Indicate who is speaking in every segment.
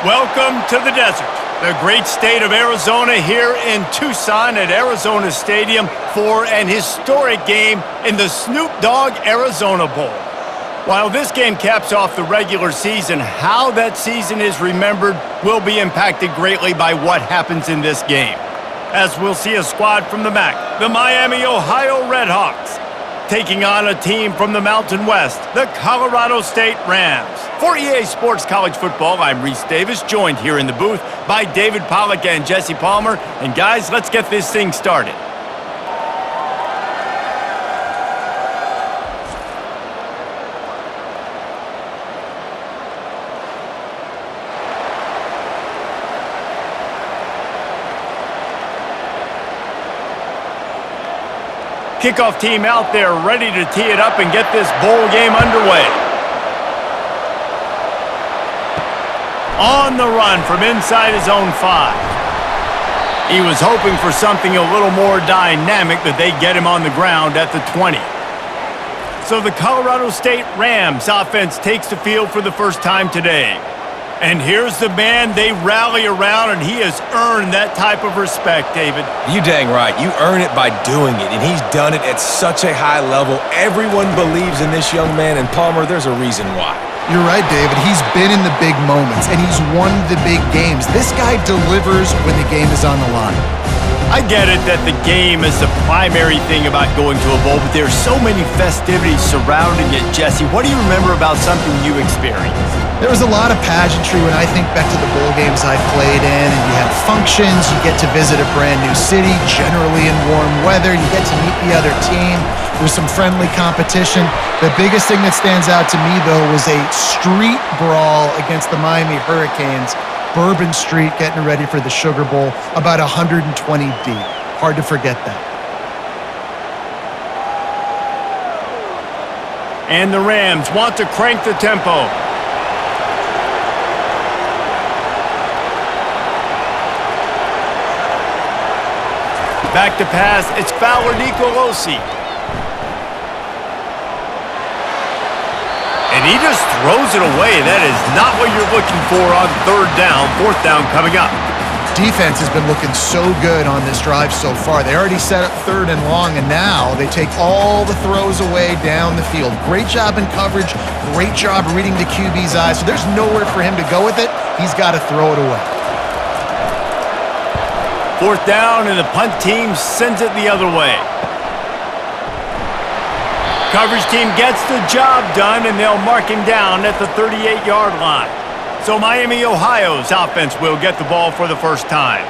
Speaker 1: Welcome to the desert, the great state of Arizona, here in Tucson at Arizona Stadium for an historic game in the Snoop Dogg Arizona Bowl. While this game caps off the regular season, how that season is remembered will be impacted greatly by what happens in this game. As we'll see a squad from the MAC, the Miami, Ohio RedHawks, taking on a team from the Mountain West, the Colorado State Rams. For EA Sports College Football, I'm Reese Davis, joined here in the booth by David Pollack and Jesse Palmer. And guys, let's get this thing started. Kickoff team out there ready to tee it up and get this bowl game underway. On the run from inside his own 5. He was hoping for something a little more dynamic, that they'd get him on the ground at the 20. So the Colorado State Rams offense takes the field for the first time today. And here's the man they rally around, and he has earned that type of respect, David.
Speaker 2: You dang right. You earn it by doing it, and he's done it at such a high level. Everyone believes in this young man, and Palmer, there's a reason why.
Speaker 3: You're right, David. He's been in the big moments, and he's won the big games. This guy delivers when the game is on the line.
Speaker 1: I get it that the game is the primary thing about going to a bowl, but there's so many festivities surrounding it, Jesse. What do you remember about something you experienced?
Speaker 3: There was a lot of pageantry when I think back to the bowl games I played in, and you have functions, you get to visit a brand new city, generally in warm weather, you get to meet the other team, there's some friendly competition. The biggest thing that stands out to me, though, was a street brawl against the Miami Hurricanes, Bourbon Street, getting ready for the Sugar Bowl, about 120 deep. Hard to forget that.
Speaker 1: And the Rams want to crank the tempo. Back to pass, it's Fowler Nicolosi. And he just throws it away. That is not what you're looking for on third down. Fourth down coming up.
Speaker 3: Defense has been looking so good on this drive so far. They already set up third and long, and now they take all the throws away down the field. Great job in coverage. Great job reading the QB's eyes. So there's nowhere for him to go with it. He's got to throw it away.
Speaker 1: Fourth down, and the punt team sends it the other way. Coverage team gets the job done, and they'll mark him down at the 38-yard line. So Miami, Ohio's offense will get the ball for the first time.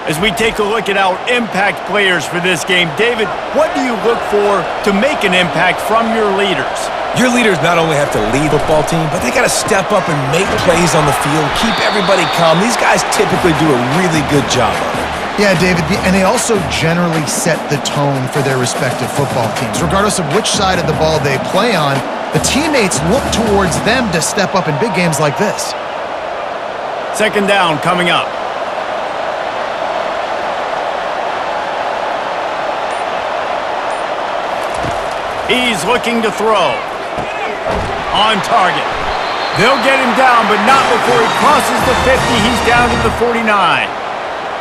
Speaker 1: As we take a look at our impact players for this game, David, what do you look for to make an impact from your leaders?
Speaker 2: Your leaders not only have to lead the football team, but they got to step up and make plays on the field, keep everybody calm. These guys typically do a really good job of it.
Speaker 3: Yeah, David, and they also generally set the tone for their respective football teams. Regardless of which side of the ball they play on, the teammates look towards them to step up in big games like this.
Speaker 1: Second down coming up. He's looking to throw. On target. They'll get him down, but not before he crosses the 50. He's down to the 49.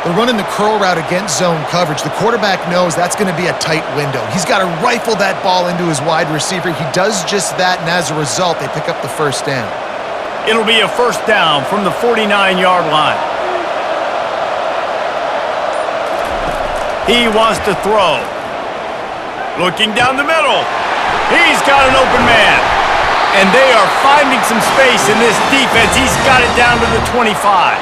Speaker 3: They're running the curl route against zone coverage. The quarterback knows that's going to be a tight window. He's got to rifle that ball into his wide receiver. He does just that, and as a result, they pick up the first down.
Speaker 1: It'll be a first down from the 49-yard line. He wants to throw. Looking down the middle. He's got an open man. And they are finding some space in this defense. He's got it down to the 25.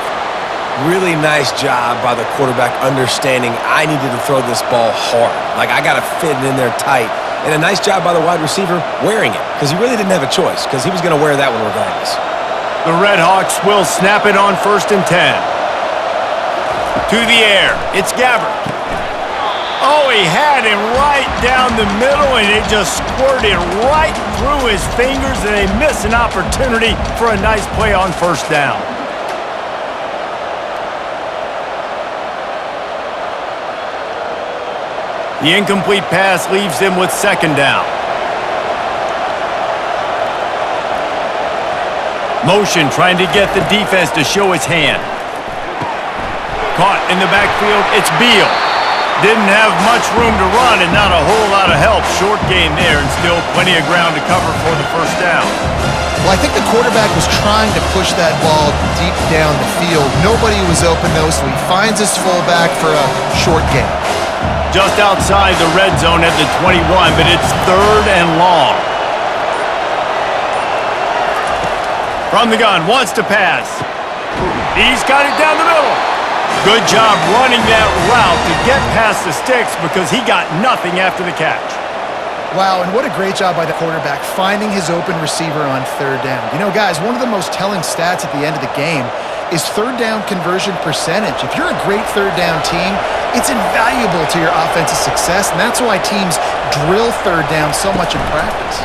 Speaker 2: Really nice job by the quarterback understanding I needed to throw this ball hard. Like, I got to fit it in there tight. And a nice job by the wide receiver wearing it, because he really didn't have a choice, because he was going to wear that one regardless.
Speaker 1: The RedHawks will snap it on 1st and 10. To the air. It's Gabbard. Oh, he had him right down the middle, and it just squirted right through his fingers, and they miss an opportunity for a nice play on first down. The incomplete pass leaves them with second down. Motion trying to get the defense to show its hand. Caught in the backfield, it's Beal. Didn't have much room to run and not a whole lot of help. Short game there and still plenty of ground to cover for the first down.
Speaker 3: Well, I think the quarterback was trying to push that ball deep down the field. Nobody was open, though, so he finds his fullback for a short gain.
Speaker 1: Just outside the red zone at the 21, but it's 3rd and long. From the gun, wants to pass. He's got it down the middle. Good job running that route to get past the sticks because he got nothing after the catch.
Speaker 3: Wow, and what a great job by the quarterback finding his open receiver on 3rd down. You know, guys, one of the most telling stats at the end of the game is 3rd down conversion percentage. If you're a great 3rd down team, it's invaluable to your offensive success, and that's why teams drill 3rd down so much in practice.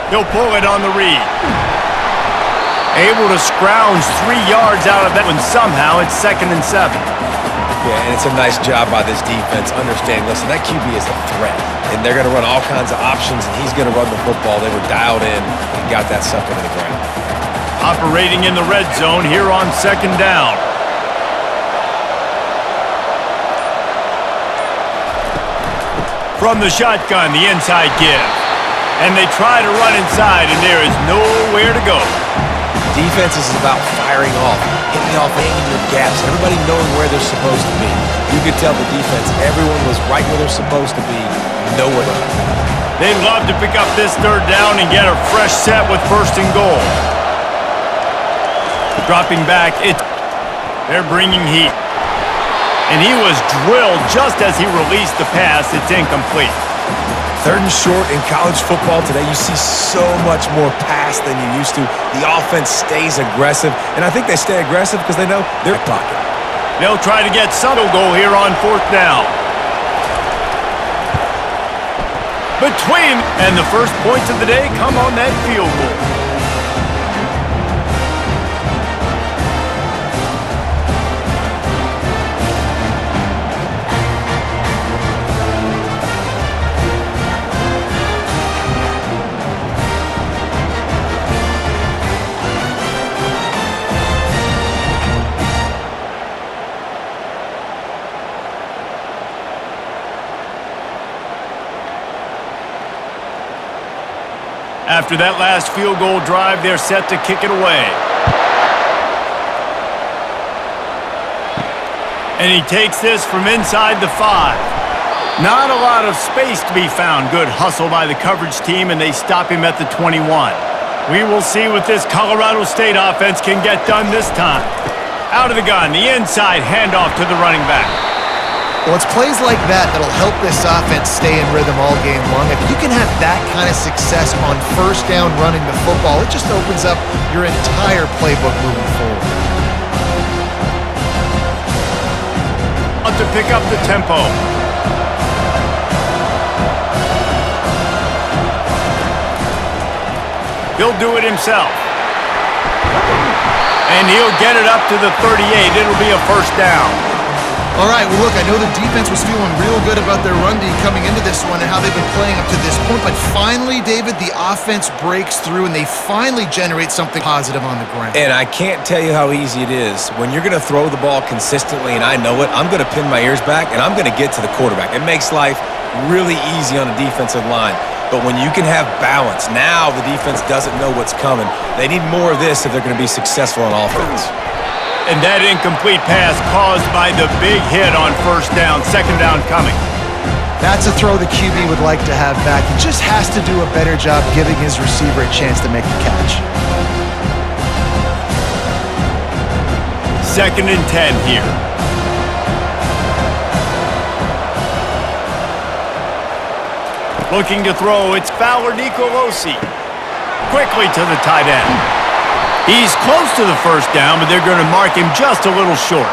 Speaker 1: He'll pull it on the read. Able to scrounge 3 yards out of that one somehow. It's 2nd and 7.
Speaker 2: Yeah, and it's a nice job by this defense. Understand, listen, that QB is a threat, and they're going to run all kinds of options, and he's going to run the football. They were dialed in and got that sucker to the ground.
Speaker 1: Operating in the red zone here on 2nd down. From the shotgun, the inside give. And they try to run inside, and there is nowhere to go.
Speaker 2: Defense is about firing off, hitting off any of your gaps, everybody knowing where they're supposed to be. You could tell the defense, everyone was right where they're supposed to be, nowhere to go.
Speaker 1: They'd love to pick up this 3rd down and get a fresh set with 1st and goal. Dropping back, they're bringing heat. And he was drilled just as he released the pass. It's incomplete.
Speaker 2: 3rd and short in college football today, you see so much more pass than you used to. The offense stays aggressive, and I think they stay aggressive because they know they're pocket.
Speaker 1: They'll try to get some goal here on 4th down. Between, and the first points of the day come on that field goal. After that last field goal drive, they're set to kick it away. And he takes this from inside the 5. Not a lot of space to be found. Good hustle by the coverage team, and they stop him at the 21. We will see what this Colorado State offense can get done this time. Out of the gun, the inside handoff to the running back.
Speaker 3: Well, it's plays like that that'll help this offense stay in rhythm all game long. If you can have that kind of success on 1st down running the football, it just opens up your entire playbook moving forward.
Speaker 1: To pick up the tempo. He'll do it himself. And he'll get it up to the 38. It'll be a 1st down.
Speaker 3: All right, well, look, I know the defense was feeling real good about their run D coming into this one and how they've been playing up to this point, but finally, David, the offense breaks through and they finally generate something positive on the ground.
Speaker 2: And I can't tell you how easy it is. When you're going to throw the ball consistently, and I know it, I'm going to pin my ears back, and I'm going to get to the quarterback. It makes life really easy on the defensive line. But when you can have balance, now the defense doesn't know what's coming. They need more of this if they're going to be successful on offense.
Speaker 1: And that incomplete pass caused by the big hit on 1st down, 2nd down coming.
Speaker 3: That's a throw the QB would like to have back. He just has to do a better job giving his receiver a chance to make the catch.
Speaker 1: 2nd and 10 here. Looking to throw, it's Fowler Nicolosi. Quickly to the tight end. He's close to the 1st down, but they're going to mark him just a little short.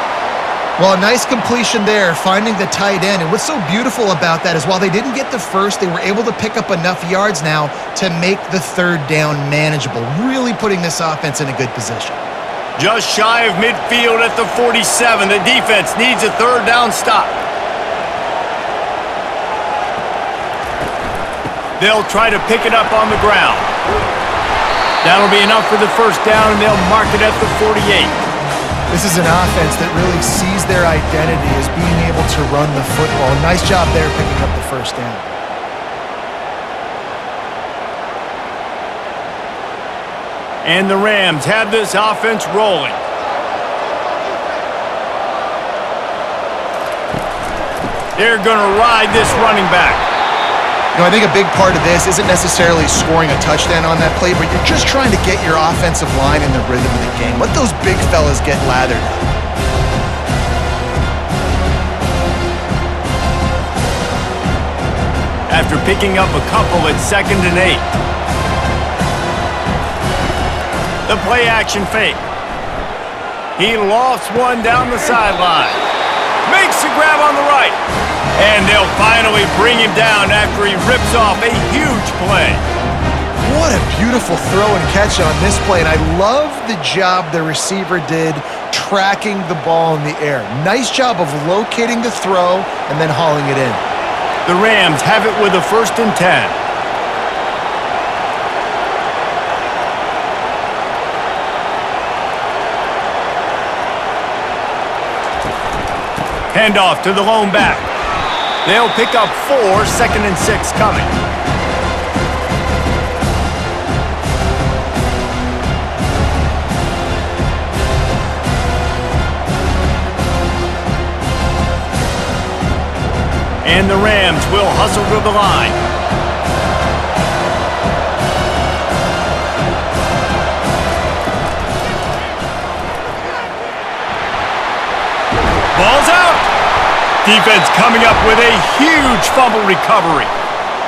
Speaker 3: Well, a nice completion there, finding the tight end. And what's so beautiful about that is while they didn't get the 1st, they were able to pick up enough yards now to make the 3rd down manageable, really putting this offense in a good position.
Speaker 1: Just shy of midfield at the 47. The defense needs a 3rd down stop. They'll try to pick it up on the ground. That'll be enough for the first down, and they'll mark it at the 48.
Speaker 3: This is an offense that really sees their identity as being able to run the football. Nice job there picking up the first down.
Speaker 1: And the Rams have this offense rolling. They're going to ride this running back.
Speaker 3: You know, I think a big part of this isn't necessarily scoring a touchdown on that play, but you're just trying to get your offensive line in the rhythm of the game. Let those big fellas get lathered up.
Speaker 1: After picking up a couple at 2nd and 8. The play action fake. He lost one down the sideline. Makes the grab on the right. And they'll finally bring him down after he rips off a huge play.
Speaker 3: What a beautiful throw and catch on this play, and I love the job the receiver did tracking the ball in the air. Nice job of locating the throw and then hauling it in.
Speaker 1: The Rams have it with a 1st and 10. Handoff to the lone back. They'll pick up 4, 2nd and 6 coming. And the Rams will hustle to the line. Ball's out. Defense coming up with a huge fumble recovery.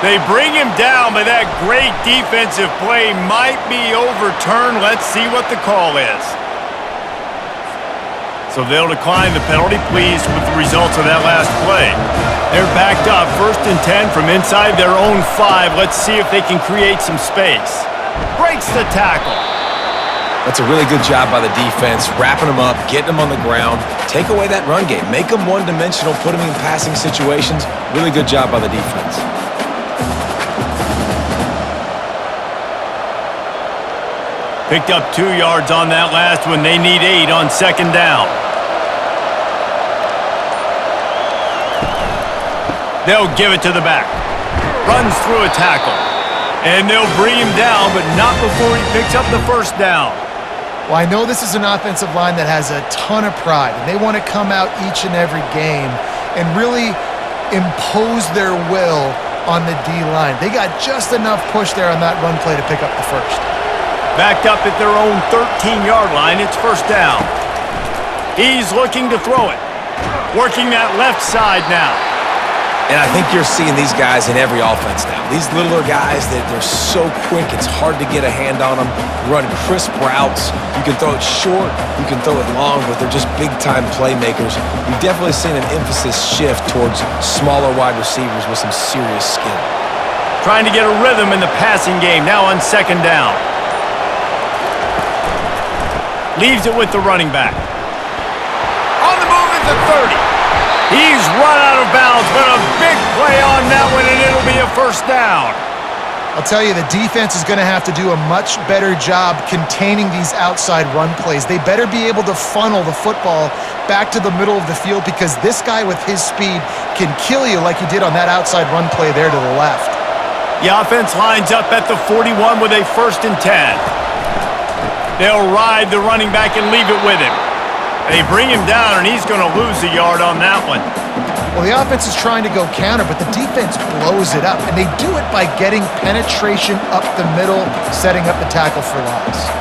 Speaker 1: They bring him down, but that great defensive play might be overturned. Let's see what the call is. So they'll decline the penalty, pleased with the results of that last play. They're backed up, 1st and 10 from inside their own 5. Let's see if they can create some space. Breaks the tackle.
Speaker 2: That's a really good job by the defense, wrapping them up, getting them on the ground. Take away that run game. Make them one-dimensional, put them in passing situations. Really good job by the defense.
Speaker 1: Picked up 2 yards on that last one. They need 8 on 2nd down. They'll give it to the back. Runs through a tackle. And they'll bring him down, but not before he picks up the first down.
Speaker 3: Well, I know this is an offensive line that has a ton of pride, and they want to come out each and every game and really impose their will on the D-line. They got just enough push there on that run play to pick up the first.
Speaker 1: Backed up at their own 13-yard line, it's 1st down. He's looking to throw it. Working that left side now.
Speaker 2: And I think you're seeing these guys in every offense now. These littler guys, they're so quick, it's hard to get a hand on them. Run crisp routes. You can throw it short, you can throw it long, but they're just big-time playmakers. You've definitely seen an emphasis shift towards smaller wide receivers with some serious skill.
Speaker 1: Trying to get a rhythm in the passing game, now on 2nd down. Leaves it with the running back. On the move at the 30. He's run out of bounds, but a big play on that one, and it'll be a 1st down.
Speaker 3: I'll tell you, the defense is going to have to do a much better job containing these outside run plays. They better be able to funnel the football back to the middle of the field because this guy with his speed can kill you like he did on that outside run play there to the left.
Speaker 1: The offense lines up at the 41 with a 1st and 10. They'll ride the running back and leave it with him. They bring him down, and he's going to lose a yard on that one.
Speaker 3: Well, the offense is trying to go counter, but the defense blows it up, and they do it by getting penetration up the middle, setting up the tackle for loss.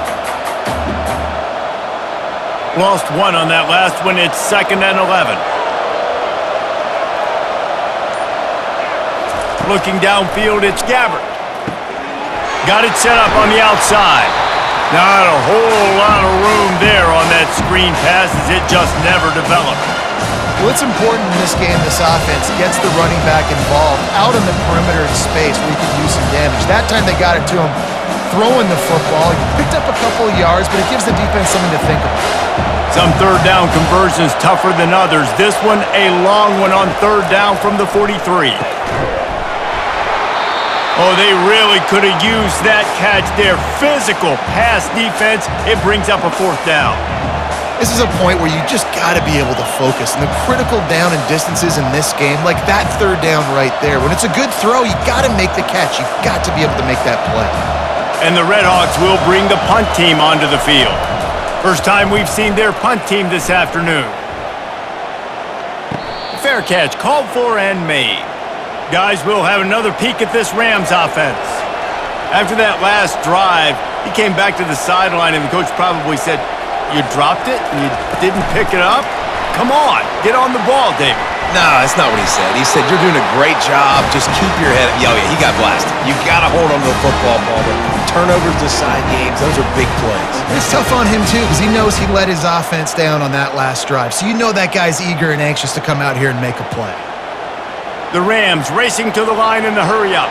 Speaker 1: Lost 1 on that last one. It's 2nd and 11. Looking downfield, it's Gabbert. Got it set up on the outside. Not a whole lot of room there on that screen pass as it just never developed.
Speaker 3: Well, it's important in this game, this offense gets the running back involved out in the perimeter of space where he could use some damage. That time they got it to him throwing the football. He picked up a couple of yards, but it gives the defense something to think about.
Speaker 1: Some 3rd down conversions tougher than others. This one, a long one on 3rd down from the 43. Oh, they really could have used that catch there. Physical pass defense. It brings up a 4th down.
Speaker 3: This is a point where you just got to be able to focus. And the critical down and distances in this game, like that 3rd down right there, when it's a good throw, you got to make the catch. You've got to be able to make that play.
Speaker 1: And the RedHawks will bring the punt team onto the field. First time we've seen their punt team this afternoon. Fair catch, called for and made. Guys, we'll have another peek at this Rams offense. After that last drive, he came back to the sideline and the coach probably said, "You dropped it and you didn't pick it up? Come on, get on the ball, David."
Speaker 2: No, that's not what he said. He said, "You're doing a great job. Just keep your head up." Yeah, he got blasted. You got to hold on to the football ball. But turnovers decide games. Those are big plays.
Speaker 3: It's tough on him, too, because he knows he let his offense down on that last drive. So you know that guy's eager and anxious to come out here and make a play.
Speaker 1: The Rams racing to the line in the hurry-up.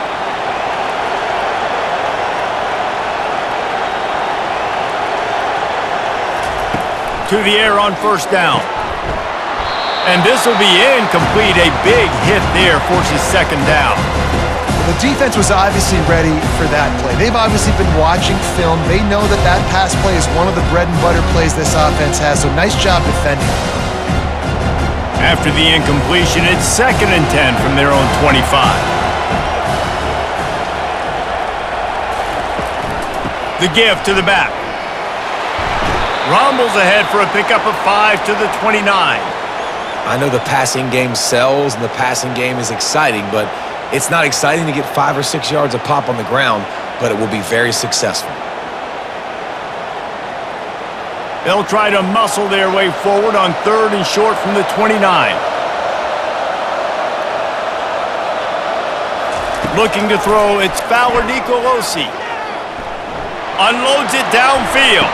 Speaker 1: To the air on 1st down. And this will be incomplete. A big hit there forces 2nd down.
Speaker 3: The defense was obviously ready for that play. They've obviously been watching film. They know that that pass play is one of the bread and butter plays this offense has, so nice job defending.
Speaker 1: After the incompletion, it's 2nd and 10 from their own 25. The give to the back. Rumbles ahead for a pickup of 5 to the 29.
Speaker 2: I know the passing game sells and the passing game is exciting, but it's not exciting to get 5 or 6 yards a pop on the ground, but it will be very successful.
Speaker 1: They'll try to muscle their way forward on 3rd and short from the 29. Looking to throw, it's Fowler Nicolosi. Unloads it downfield.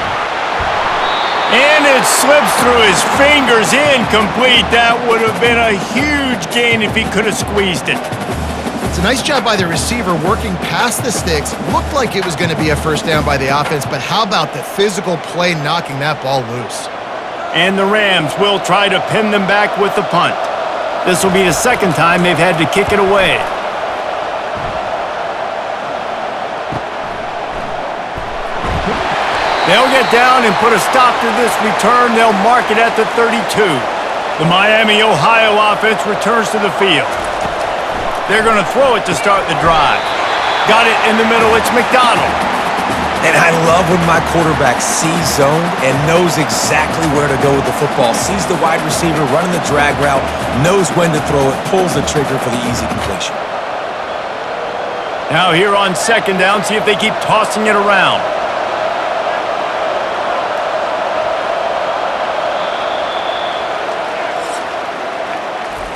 Speaker 1: And it slips through his fingers, incomplete. That would have been a huge gain if he could have squeezed it.
Speaker 3: It's a nice job by the receiver working past the sticks. Looked like it was going to be a 1st down by the offense, but how about the physical play knocking that ball loose?
Speaker 1: And the Rams will try to pin them back with the punt. This will be the 2nd time they've had to kick it away. They'll get down and put a stop to this return. They'll mark it at the 32. The Miami, Ohio offense returns to the field. They're going to throw it to start the drive. Got it in the middle. It's McDonald.
Speaker 2: And I love when my quarterback sees zone and knows exactly where to go with the football. Sees the wide receiver running the drag route, knows when to throw it, pulls the trigger for the easy completion.
Speaker 1: Now here on 2nd down, see if they keep tossing it around.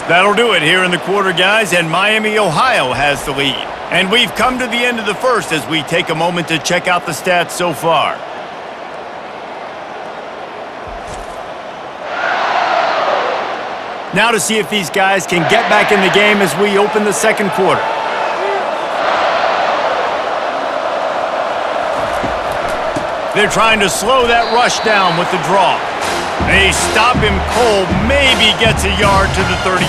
Speaker 1: That'll do it here in the quarter, guys, and Miami, Ohio has the lead. And we've come to the end of the 1st as we take a moment to check out the stats so far. Now to see if these guys can get back in the game as we open the 2nd quarter. They're trying to slow that rush down with the draw. They stop him cold, maybe gets a yard to the 34.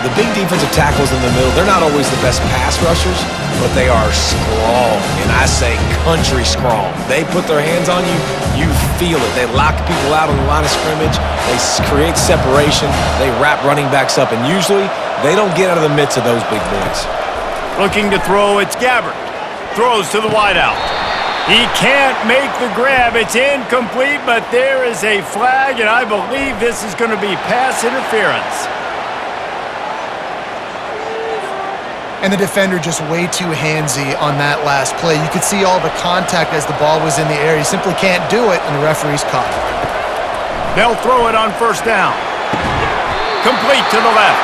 Speaker 2: The big defensive tackles in the middle, they're not always the best pass rushers, but they are strong, and I say country strong. They put their hands on you, you feel it. They lock people out on the line of scrimmage. They create separation. They wrap running backs up, and usually they don't get out of the midst of those big boys.
Speaker 1: Looking to throw, it's Gabbert. Throws to the wideout. He can't make the grab. It's incomplete, but there is a flag, and I believe this is going to be pass interference.
Speaker 3: And the defender just way too handsy on that last play. You could see all the contact as the ball was in the air. He simply can't do it, and the referee's caught it.
Speaker 1: They'll throw it on 1st down. Complete to the left.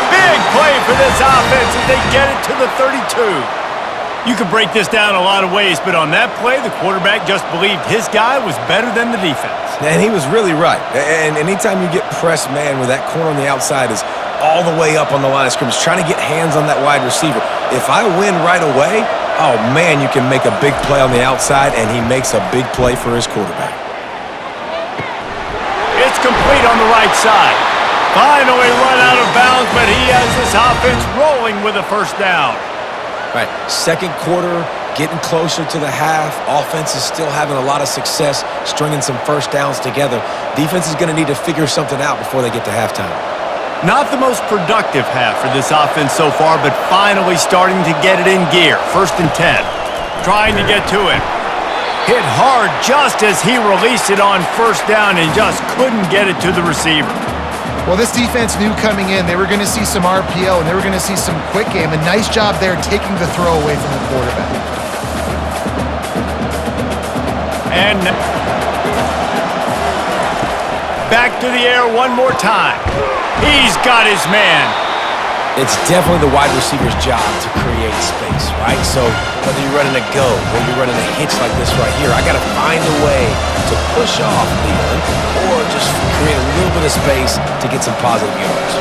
Speaker 1: Big play for this offense as they get it to the 32. You could break this down a lot of ways, but on that play, the quarterback just believed his guy was better than the defense.
Speaker 2: And he was really right. And anytime you get pressed, man, where that corner on the outside is all the way up on the line of scrimmage, trying to get hands on that wide receiver. If I win right away, oh, man, you can make a big play on the outside, and he makes a big play for his quarterback.
Speaker 1: It's complete on the right side. Finally run out of bounds, but he has this offense rolling with a 1st down.
Speaker 2: Right, second quarter, getting closer to the half. Offense is still having a lot of success stringing some first downs together. Defense is going to need to figure something out before they get to halftime.
Speaker 1: Not the most productive half for this offense so far, but finally starting to get it in gear. 1st and 10. Trying to get to it. Hit hard just as he released it on 1st down and just couldn't get it to the receiver.
Speaker 3: Well, this defense knew coming in they were going to see some RPO and they were going to see some quick game. A nice job there taking the throw away from the quarterback.
Speaker 1: And back to the air one more time. He's got his man.
Speaker 2: It's definitely the wide receiver's job to create space, right? So whether you're running a go or you're running a hitch like this right here, I got to find a way to push off Leland or just create a little bit of space to get some positive yards.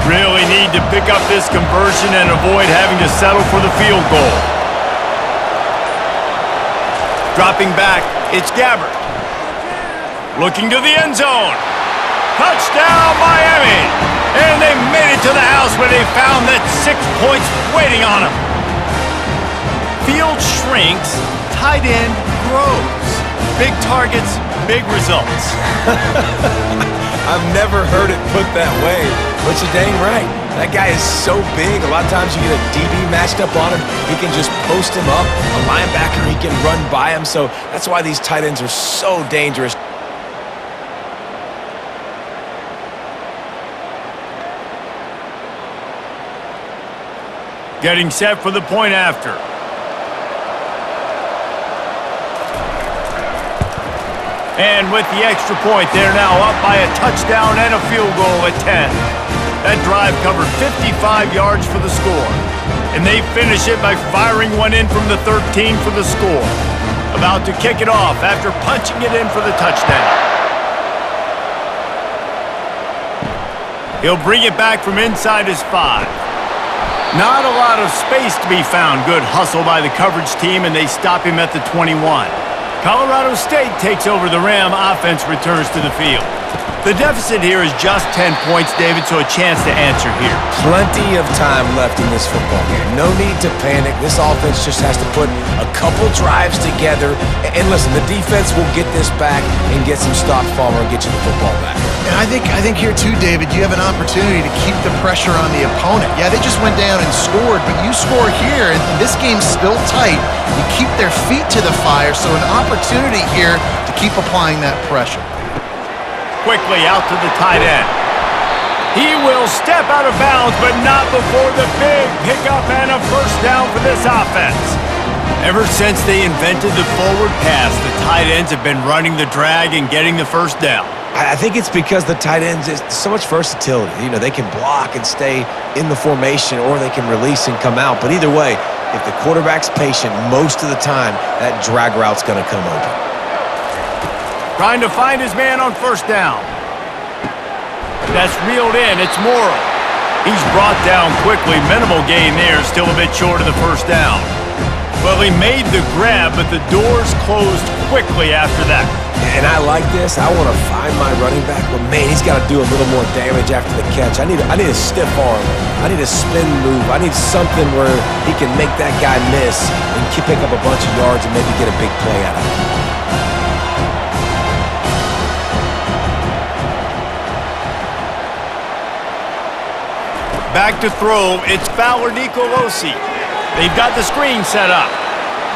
Speaker 1: Really need to pick up this conversion and avoid having to settle for the field goal. Dropping back, it's Gabbert. Looking to the end zone. Touchdown, Miami! And they made it to the house where they found that 6 points waiting on them. Field shrinks, tight end grows. Big targets, big results.
Speaker 2: I've never heard it put that way, but you're dang right. That guy is so big. A lot of times you get a DB matched up on him. He can just post him up. A linebacker, he can run by him. So that's why these tight ends are so dangerous.
Speaker 1: Getting set for the point after. And with the extra point, they're now up by a touchdown and a field goal at 10. That drive covered 55 yards for the score. And they finish it by firing one in from the 13 for the score. About to kick it off after punching it in for the touchdown. He'll bring it back from inside his 5. Not a lot of space to be found. Good hustle by the coverage team, and they stop him at the 21. Colorado State takes over the Ram. Offense returns to the field. The deficit here is just 10 points, David, so a chance to answer here.
Speaker 2: Plenty of time left in this football game. No need to panic. This offense just has to put a couple drives together. And listen, the defense will get this back and get some stops, Farmer, and get you the football back.
Speaker 3: And I think here too, David, you have an opportunity to keep the pressure on the opponent. Yeah, they just went down and scored, but you score here, and this game's still tight. You keep their feet to the fire, so an opportunity here to keep applying that pressure.
Speaker 1: Quickly out to the tight end. He will step out of bounds, but not before the big pickup and a 1st down for this offense. Ever since they invented the forward pass, the tight ends have been running the drag and getting the 1st down.
Speaker 2: I think it's because the tight ends is so much versatility. You know, they can block and stay in the formation, or they can release and come out. But either way, if the quarterback's patient, most of the time, that drag route's going to come open.
Speaker 1: Trying to find his man on 1st down. That's reeled in. It's Morrow. He's brought down quickly. Minimal gain there. Still a bit short of the 1st down. Well, he made the grab, but the doors closed quickly after that.
Speaker 2: And I like this. I want to find my running back, but man, he's got to do a little more damage after the catch. I need a stiff arm. I need a spin move. I need something where he can make that guy miss and pick up a bunch of yards and maybe get a big play out of it.
Speaker 1: Back to throw, it's Fowler Nicolosi. They've got the screen set up.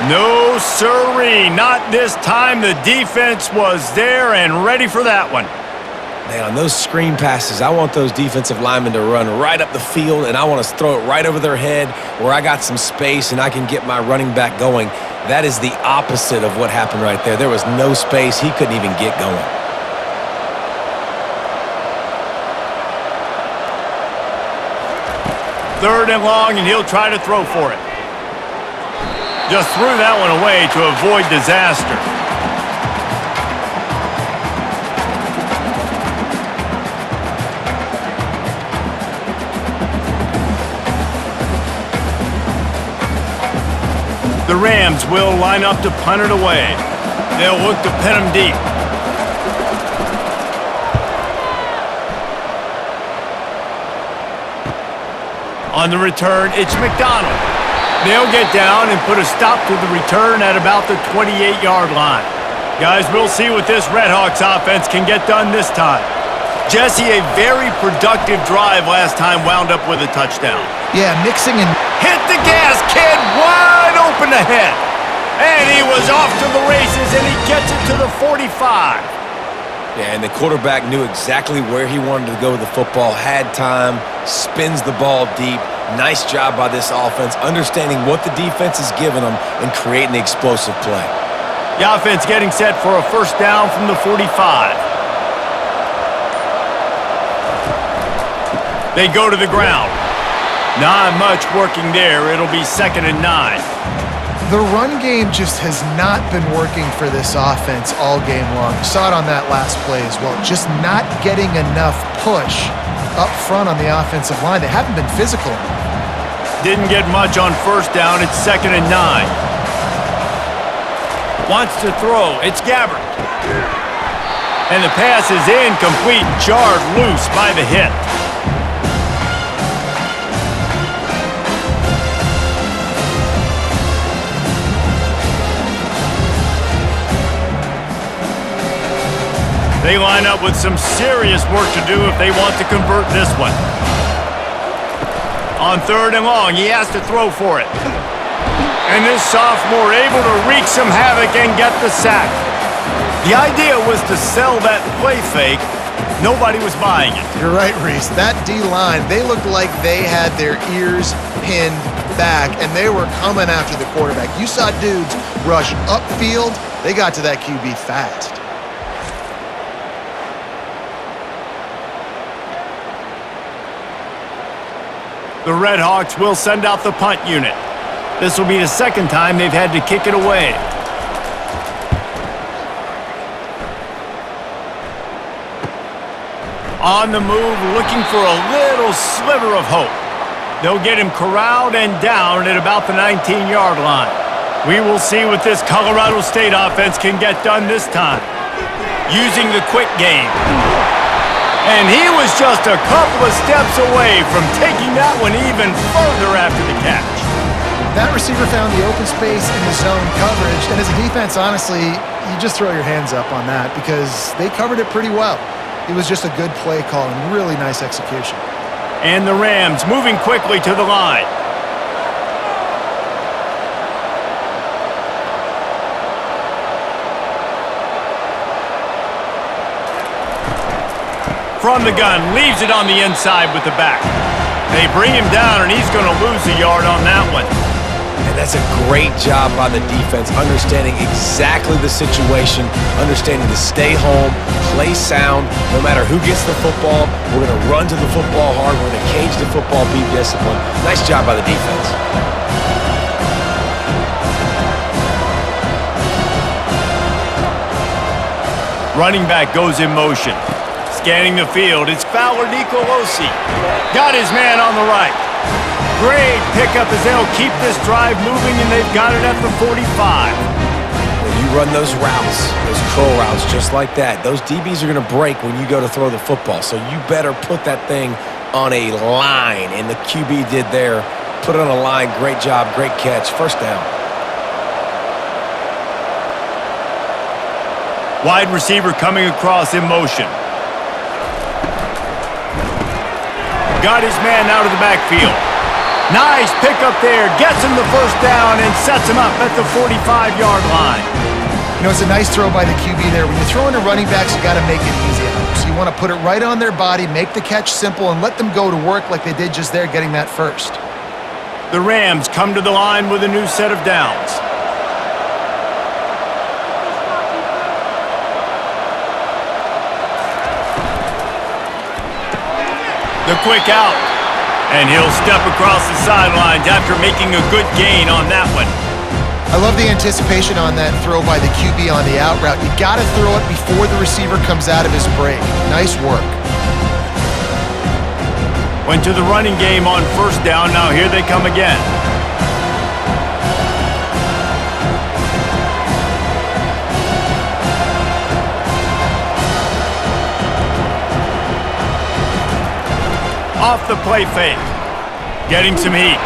Speaker 1: No siree, not this time. The defense was there and ready for that one.
Speaker 2: Man, on those screen passes, I want those defensive linemen to run right up the field, and I want to throw it right over their head where I got some space and I can get my running back going. That is the opposite of what happened right there. There was no space. He couldn't even get going.
Speaker 1: Third and long, and he'll try to throw for it. Just threw that one away to avoid disaster. The Rams will line up to punt it away. They'll look to pin him deep. On the return, it's McDonald. They'll get down and put a stop to the return at about the 28-yard line. Guys, we'll see what this RedHawks offense can get done this time. Jesse, a very productive drive last time wound up with a touchdown.
Speaker 3: Yeah, mixing and...
Speaker 1: Hit the gas, kid! Wide open ahead. And he was off to the races, and he gets it to the 45.
Speaker 2: Yeah, and the quarterback knew exactly where he wanted to go with the football, had time, spins the ball deep. Nice job by this offense, understanding what the defense is giving them and creating the explosive play.
Speaker 1: The offense getting set for a first down from the 45. They go to the ground. Not much working there. It'll be 2nd and 9.
Speaker 3: The run game just has not been working for this offense all game long. You saw it on that last play as well. Just not getting enough push up front on the offensive line. They haven't been physical enough.
Speaker 1: Didn't get much on first down. It's 2nd and 9. Wants to throw. It's Gabbert. And the pass is incomplete. Jarred loose by the hit. They line up with some serious work to do if they want to convert this one. On 3rd and long, he has to throw for it. And this sophomore able to wreak some havoc and get the sack. The idea was to sell that play fake. Nobody was buying it.
Speaker 3: You're right, Reese. That D-line, they looked like they had their ears pinned back, and they were coming after the quarterback. You saw dudes rush upfield. They got to that QB fast.
Speaker 1: The RedHawks will send out the punt unit. This will be the 2nd time they've had to kick it away. On the move, looking for a little sliver of hope. They'll get him corralled and down at about the 19-yard line. We will see what this Colorado State offense can get done this time. Using the quick game. And he was just a couple of steps away from taking that one even further after the catch.
Speaker 3: That receiver found the open space in the zone coverage, and as a defense, honestly, you just throw your hands up on that because they covered it pretty well. It was just a good play call and really nice execution.
Speaker 1: And the Rams moving quickly to the line. From the gun, leaves it on the inside with the back. They bring him down, and he's going to lose a yard on that one.
Speaker 2: And that's a great job by the defense, understanding exactly the situation, understanding to stay home, play sound. No matter who gets the football, we're going to run to the football hard. We're going to cage the football, be disciplined. Nice job by the defense.
Speaker 1: Running back goes in motion. Scanning the field, it's Fowler Nicolosi. Got his man on the right. Great pickup as they'll keep this drive moving, and they've got it at the 45.
Speaker 2: When you run those routes, those curl routes just like that, those DBs are going to break when you go to throw the football. So you better put that thing on a line, and the QB did there. Put it on a line. Great job, great catch. First down.
Speaker 1: Wide receiver coming across in motion. Got his man out of the backfield. Nice pickup there. Gets him the first down and sets him up at the 45-yard line.
Speaker 3: You know, it's a nice throw by the QB there. When you're throwing to running backs, you got to make it easy on them. So you want to put it right on their body, make the catch simple, and let them go to work like they did just there, getting that first.
Speaker 1: The Rams come to the line with a new set of downs. The quick out. And he'll step across the sidelines after making a good gain on that one.
Speaker 3: I love the anticipation on that throw by the QB on the out route. You got to throw it before the receiver comes out of his break. Nice work.
Speaker 1: Went to the running game on first down. Now here they come again. Off the play fake. Getting some heat.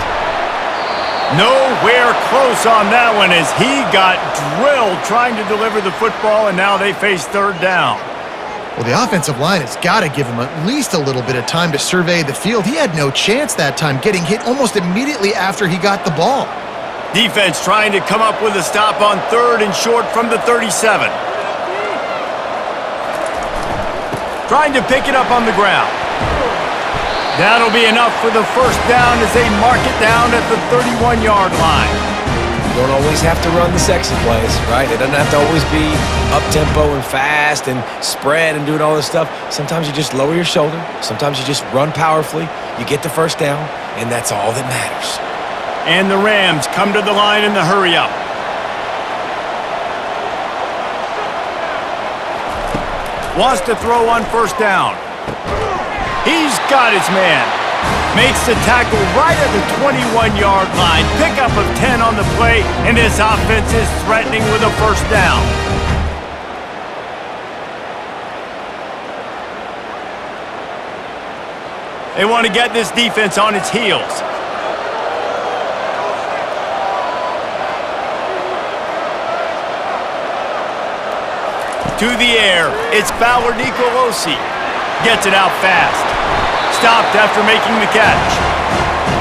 Speaker 1: Nowhere close on that one as he got drilled trying to deliver the football, and now they face third down.
Speaker 3: Well, the offensive line has got to give him at least a little bit of time to survey the field. He had no chance that time, getting hit almost immediately after he got the ball.
Speaker 1: Defense trying to come up with a stop on third and short from the 37. Trying to pick it up on the ground. That'll be enough for the first down as they mark it down at the 31-yard line.
Speaker 2: You don't always have to run the sexy plays, right? It doesn't have to always be up-tempo and fast and spread and doing all this stuff. Sometimes you just lower your shoulder. Sometimes you just run powerfully. You get the first down, and that's all that matters.
Speaker 1: And the Rams come to the line in the hurry-up. Wants to throw on first down. He's got his man. Makes the tackle right at the 21-yard line. Pickup of 10 on the play, and his offense is threatening with a first down. They want to get this defense on its heels. To the air, it's Fowler Nicolosi. Gets it out fast. Stopped after making the catch.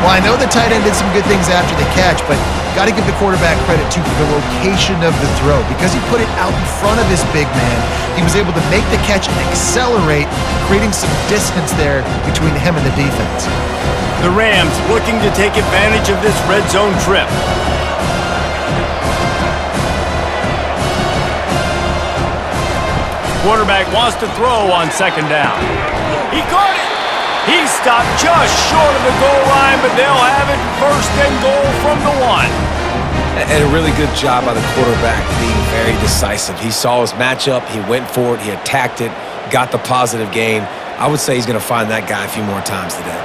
Speaker 3: Well, I know the tight end did some good things after the catch, but got to give the quarterback credit, too, for the location of the throw. Because he put it out in front of his big man, he was able to make the catch and accelerate, creating some distance there between him and the defense.
Speaker 1: The Rams looking to take advantage of this red zone trip. Quarterback wants to throw on second down. He caught it. He stopped just short of the goal line, but they'll have it first and goal from the 1.
Speaker 2: And a really good job by the quarterback being very decisive. He saw his matchup. He went for it. He attacked it, got the positive gain. I would say he's going to find that guy a few more times today.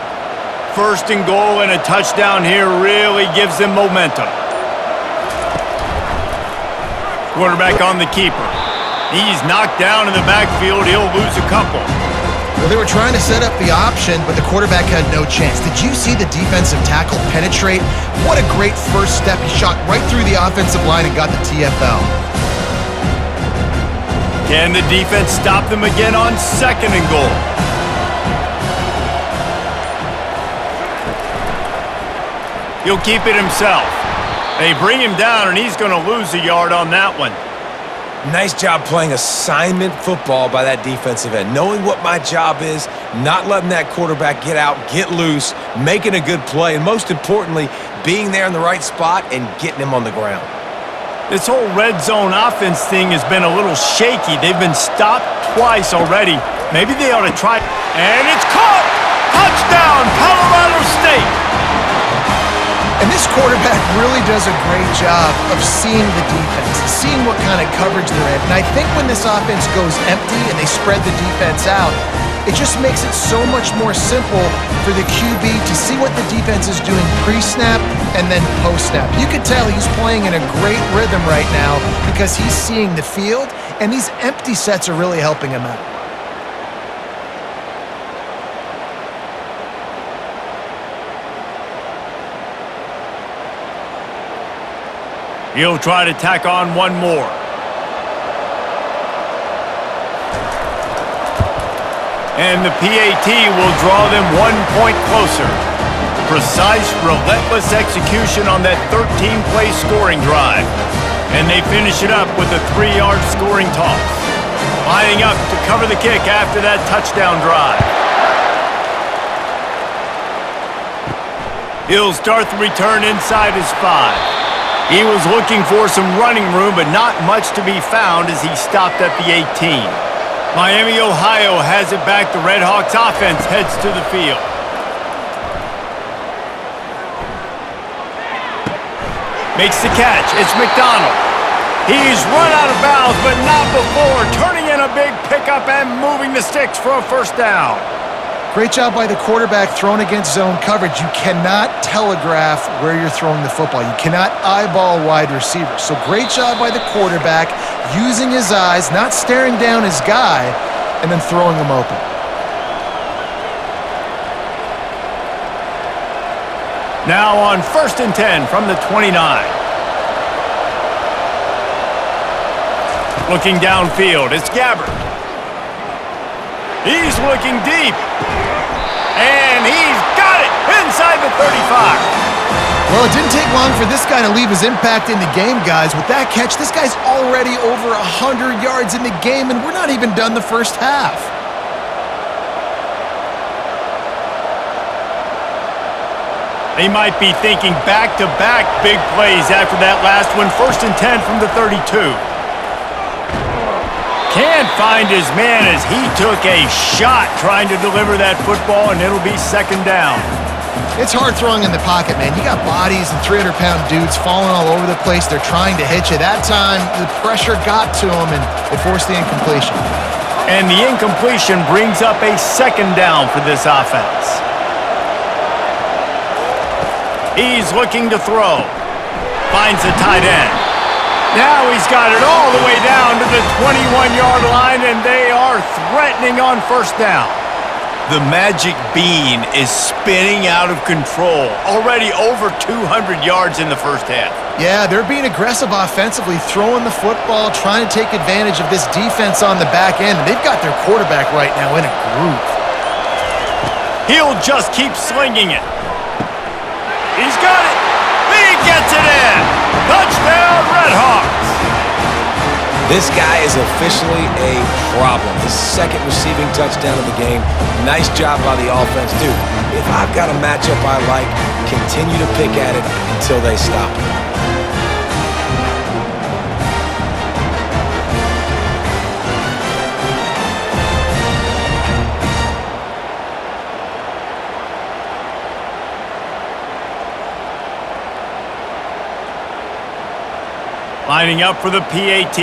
Speaker 1: First and goal and a touchdown here really gives them momentum. Quarterback on the keeper. He's knocked down in the backfield. He'll lose a couple.
Speaker 3: Well, they were trying to set up the option, but the quarterback had no chance. Did you see the defensive tackle penetrate? What a great first step. He shot right through the offensive line and got the TFL.
Speaker 1: Can the defense stop them again on second and goal? He'll keep it himself. They bring him down, and he's going to lose a yard on that one.
Speaker 2: Nice job playing assignment football by that defensive end. Knowing what my job is, not letting that quarterback get out, get loose, making a good play, and most importantly, being there in the right spot and getting him on the ground.
Speaker 1: This whole red zone offense thing has been a little shaky. They've been stopped twice already. Maybe they ought to try. And it's caught! Touchdown, Colorado State!
Speaker 3: And this quarterback really does a great job of seeing the defense, seeing what kind of coverage they're in. And I think when this offense goes empty and they spread the defense out, it just makes it so much more simple for the QB to see what the defense is doing pre-snap and then post-snap. You could tell he's playing in a great rhythm right now because he's seeing the field, and these empty sets are really helping him out.
Speaker 1: He'll try to tack on one more. And the PAT will draw them 1 point closer. Precise, relentless execution on that 13-play scoring drive. And they finish it up with a 3-yard scoring toss. Lining up to cover the kick after that touchdown drive. He'll start the return inside his 5. He was looking for some running room, but not much to be found as he stopped at the 18. Miami, Ohio has it back. The RedHawks offense heads to the field. Makes the catch. It's McDonald. He's run out of bounds, but not before. Turning in a big pickup and moving the sticks for a first down.
Speaker 3: Great job by the quarterback throwing against zone coverage. You cannot telegraph where you're throwing the football. You cannot eyeball wide receivers. So great job by the quarterback using his eyes, not staring down his guy, and then throwing him open.
Speaker 1: Now on 1st and 10 from the 29. Looking downfield, it's Gabbard. He's looking deep. And he's got it inside the 35.
Speaker 3: Well, it didn't take long for this guy to leave his impact in the game, guys. With that catch, this guy's already over 100 yards in the game, and we're not even done the first half.
Speaker 1: They might be thinking back-to-back big plays after that last one. 1st and 10 from the 32. Can't find his man as he took a shot trying to deliver that football, and it'll be 2nd down.
Speaker 3: It's hard throwing in the pocket, man. You got bodies and 300-pound dudes falling all over the place. They're trying to hit you. That time, the pressure got to him, and it forced the incompletion.
Speaker 1: And the incompletion brings up a 2nd down for this offense. He's looking to throw. Finds the tight end. Now he's got it all the way down to the 21-yard line, and they are threatening on 1st down. The magic bean is spinning out of control. Already over 200 yards in the first half.
Speaker 3: Yeah, they're being aggressive offensively, throwing the football, trying to take advantage of this defense on the back end. They've got their quarterback right now in a groove.
Speaker 1: He'll just keep slinging it. He's got it. He gets it in. Touchdown, RedHawks.
Speaker 2: This guy is officially a problem. His 2nd receiving touchdown of the game. Nice job by the offense. Dude, if I've got a matchup I like, continue to pick at it until they stop it.
Speaker 1: Lining up for the PAT.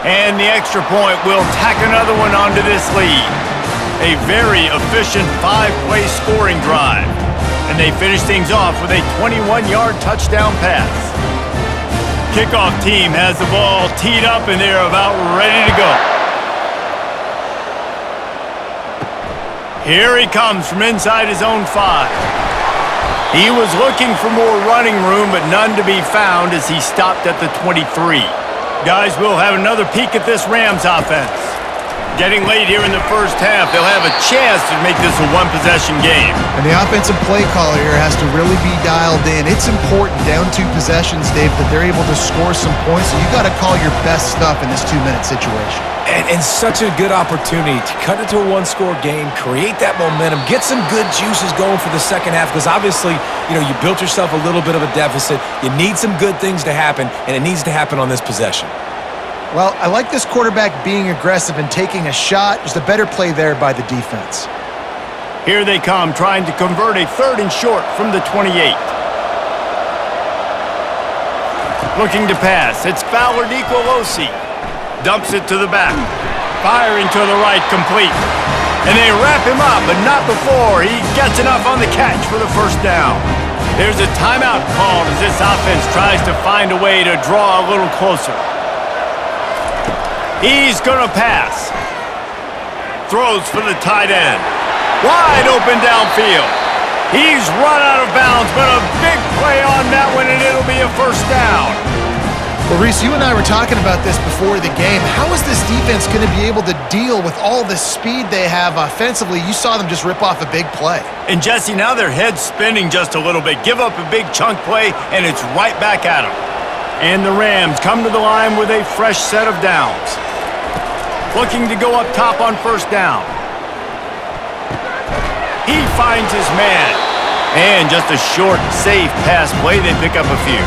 Speaker 1: And the extra point will tack another one onto this lead. A very efficient 5-play scoring drive. And they finish things off with a 21-yard touchdown pass. Kickoff team has the ball teed up and they're about ready to go. Here he comes from inside his own 5. He was looking for more running room, but none to be found as he stopped at the 23. Guys, we'll have another peek at this Rams offense. Getting late here in the first half, they'll have a chance to make this a one-possession game.
Speaker 3: And the offensive play caller here has to really be dialed in. It's important, down 2 possessions, Dave, that they're able to score some points. So you got to call your best stuff in this 2-minute situation.
Speaker 2: And such a good opportunity to cut into a 1-score game, create that momentum, get some good juices going for the 2nd half, because obviously, you know, you built yourself a little bit of a deficit. You need some good things to happen, and it needs to happen on this possession.
Speaker 3: Well, I like this quarterback being aggressive and taking a shot. Just a better play there by the defense.
Speaker 1: Here they come, trying to convert a 3rd and short from the 28. Looking to pass, it's Fowler Nicolosi. Dumps it to the back. Firing to the right, complete. And they wrap him up, but not before he gets enough on the catch for the 1st down. There's a timeout called as this offense tries to find a way to draw a little closer. He's gonna pass. Throws for the tight end. Wide open downfield. He's run out of bounds, but a big play on that one, and it'll be a 1st down.
Speaker 3: Well, Reese, you and I were talking about this before the game. How is this defense going to be able to deal with all the speed they have offensively? You saw them just rip off a big play.
Speaker 1: And Jesse, now their head's spinning just a little bit. Give up a big chunk play, and it's right back at them. And the Rams come to the line with a fresh set of downs. Looking to go up top on 1st down. He finds his man. And just a short, safe pass play. They pick up a few.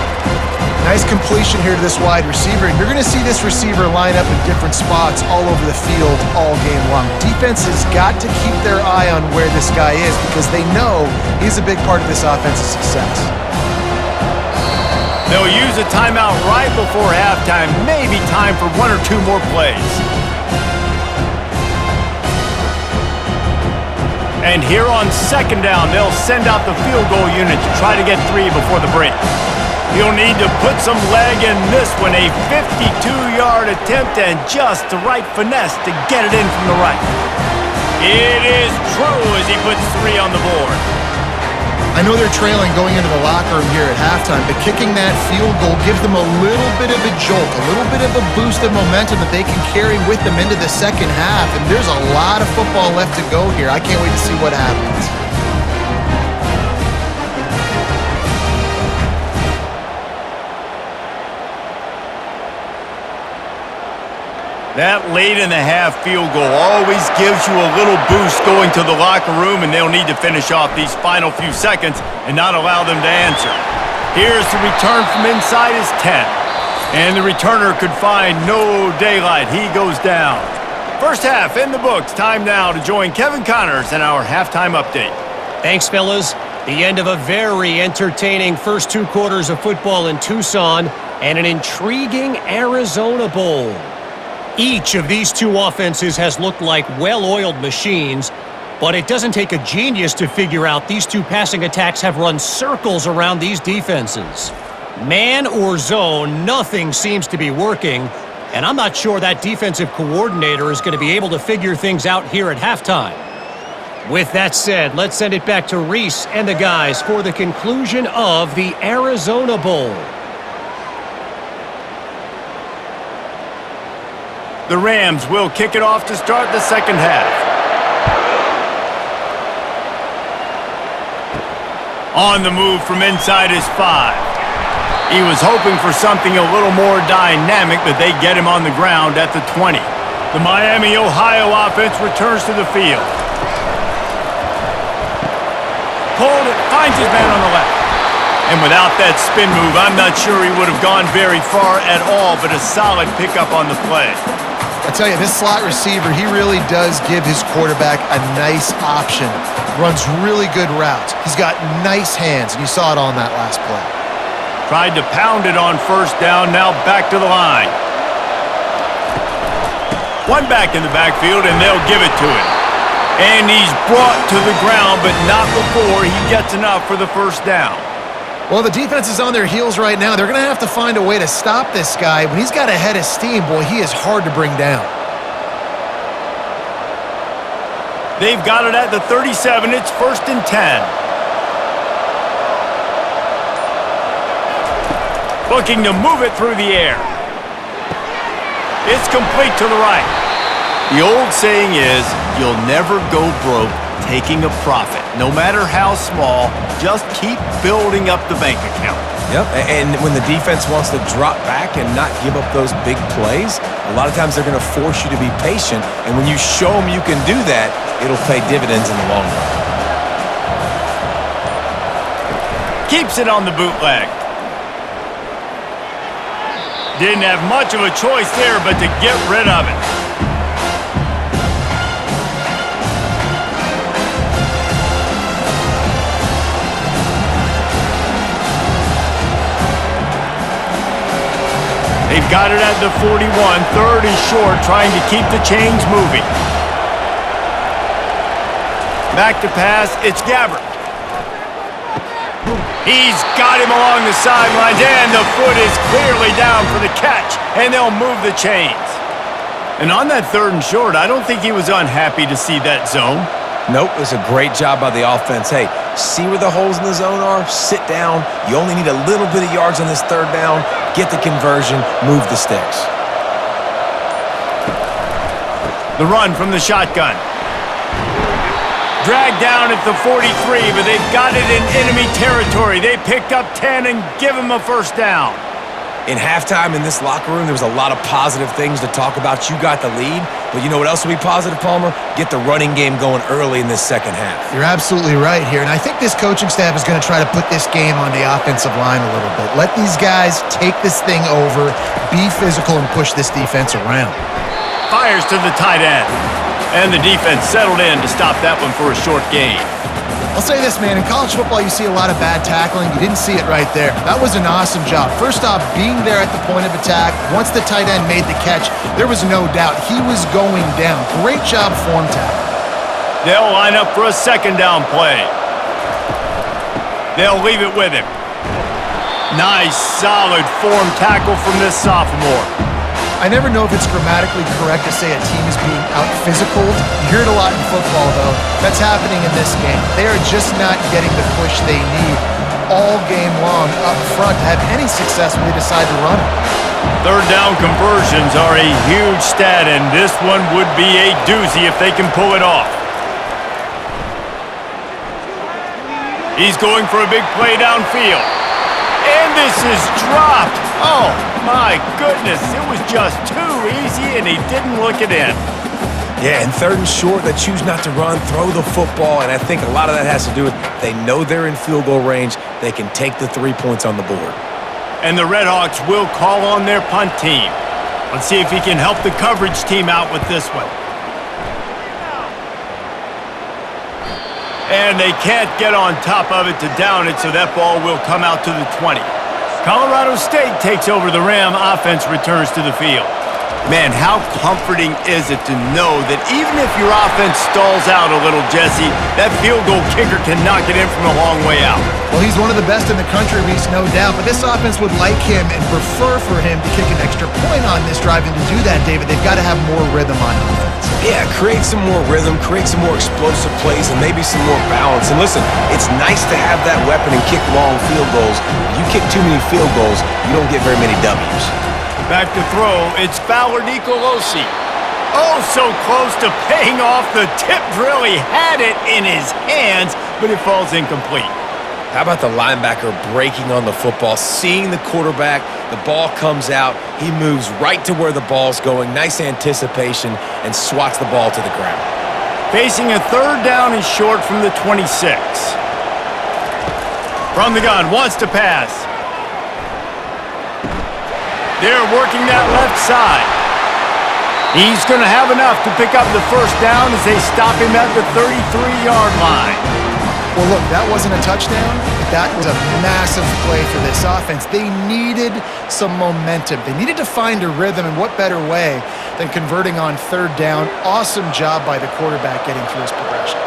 Speaker 3: Nice completion here to this wide receiver, and you're going to see this receiver line up in different spots all over the field all game long. Defense has got to keep their eye on where this guy is because they know he's a big part of this offense's success.
Speaker 1: They'll use a timeout right before halftime. Maybe time for 1 or 2 more plays. And here on 2nd down, they'll send out the field goal unit to try to get 3 before the break. He'll need to put some leg in this one, a 52-yard attempt and just the right finesse to get it in from the right. It is true as he puts 3 on the board.
Speaker 3: I know they're trailing going into the locker room here at halftime, but kicking that field goal gives them a little bit of a jolt, a little bit of a boost of momentum that they can carry with them into the second half, and there's a lot of football left to go here. I can't wait to see what happens.
Speaker 1: That late in the half field goal always gives you a little boost going to the locker room, and they'll need to finish off these final few seconds and not allow them to answer. Here's the return from inside his 10. And the returner could find no daylight. He goes down. First half in the books. Time now to join Kevin Connors in our halftime update.
Speaker 4: Thanks, fellas. The end of a very entertaining first 2 quarters of football in Tucson and an intriguing Arizona Bowl. Each of these 2 offenses has looked like well-oiled machines, but it doesn't take a genius to figure out these 2 passing attacks have run circles around these defenses. Man or zone, nothing seems to be working, and I'm not sure that defensive coordinator is going to be able to figure things out here at halftime. With that said, let's send it back to Reese and the guys for the conclusion of the Arizona Bowl.
Speaker 1: The Rams will kick it off to start the second half. On the move from inside his 5. He was hoping for something a little more dynamic, but they get him on the ground at the 20. The Miami, Ohio offense returns to the field. Pulled it, finds his man on the left. And without that spin move, I'm not sure he would have gone very far at all, but a solid pickup on the play.
Speaker 3: I tell you, this slot receiver, he really does give his quarterback a nice option. Runs really good routes. He's got nice hands, and you saw it on that last play.
Speaker 1: Tried to pound it on first down, now back to the line. 1 back in the backfield, and they'll give it to him. And he's brought to the ground, but not before he gets enough for the first down.
Speaker 3: Well, the defense is on their heels right now. They're going to have to find a way to stop this guy. When he's got a head of steam, boy, he is hard to bring down.
Speaker 1: They've got it at the 37. It's 1st and 10. Looking to move it through the air. It's complete to the right. The old saying is, you'll never go broke taking a profit. No matter how small, just keep building up the bank account.
Speaker 2: Yep, and when the defense wants to drop back and not give up those big plays, a lot of times they're going to force you to be patient, and when you show them you can do that, it'll pay dividends in the long run.
Speaker 1: Keeps it on the bootleg. Didn't have much of a choice there but to get rid of it. They've got it at the 41. 3rd and short, trying to keep the chains moving. Back to pass. It's Gabbert. He's got him along the sidelines, and the foot is clearly down for the catch, and they'll move the chains. And on that 3rd and short, I don't think he was unhappy to see that zone.
Speaker 2: Nope, it was a great job by the offense. Hey, see where the holes in the zone are? Sit down. You only need a little bit of yards on this 3rd down. Get the conversion, move the sticks.
Speaker 1: The run from the shotgun. Dragged down at the 43, but they've got it in enemy territory. They picked up 10 and give him a first down.
Speaker 2: In halftime in this locker room, there was a lot of positive things to talk about. You got the lead, but you know what else will be positive, Palmer? Get the running game going early in this second half.
Speaker 3: You're absolutely right here, and I think this coaching staff is going to try to put this game on the offensive line a little bit. Let these guys take this thing over, be physical, and push this defense around.
Speaker 1: Fires to the tight end. And the defense settled in to stop that one for a short gain.
Speaker 3: I'll say this, man. In college football, you see a lot of bad tackling. You didn't see it right there. That was an awesome job. First off, being there at the point of attack. Once the tight end made the catch, there was no doubt he was going down. Great job form tackle.
Speaker 1: They'll line up for a second down play. They'll leave it with him. Nice, solid form tackle from this sophomore.
Speaker 3: I I never know if it's grammatically correct to say a team is being out-physicaled. You hear it a lot in football, though. That's happening in this game. They are just not getting the push they need all game long up front to have any success when they decide to run it.
Speaker 1: Third down conversions are a huge stat, and this one would be a doozy if they can pull it off. He's going for a big play downfield. And this is dropped. Oh, my goodness. It was just too easy, and he didn't look it in.
Speaker 2: Yeah, and third and short, they choose not to run, throw the football, and I think a lot of that has to do with they know they're in field goal range. They can take the 3 points on the board.
Speaker 1: And the RedHawks will call on their punt team. Let's see if he can help the coverage team out with this one. And they can't get on top of it to down it, so that ball will come out to the 20. Colorado State takes over the Ram. Offense returns to the field. Man, how comforting is it to know that even if your offense stalls out a little, Jesse, that field goal kicker can knock it in from a long way out.
Speaker 3: Well, he's one of the best in the country, Reese, no doubt. But this offense would like him and prefer for him to kick an extra point on this drive. And to do that, David, they've got to have more rhythm on offense.
Speaker 2: Yeah, create some more rhythm, create some more explosive plays, and maybe some more balance. And listen, it's nice to have that weapon and kick long field goals. If you kick too many field goals, you don't get very many W's.
Speaker 1: Back to throw, it's Fowler Nicolosi. Oh, so close to paying off the tip drill. He had it in his hands, but it falls incomplete.
Speaker 2: How about the linebacker breaking on the football, seeing the quarterback, the ball comes out, he moves right to where the ball's going, nice anticipation, and swats the ball to the ground.
Speaker 1: Facing a third down and short from the 26. From the gun, wants to pass. They're working that left side. He's going to have enough to pick up the first down as they stop him at the 33-yard line.
Speaker 3: Well, look, that wasn't a touchdown, but that was a massive play for this offense. They needed some momentum. They needed to find a rhythm, and what better way than converting on third down. Awesome job by the quarterback getting through his progression.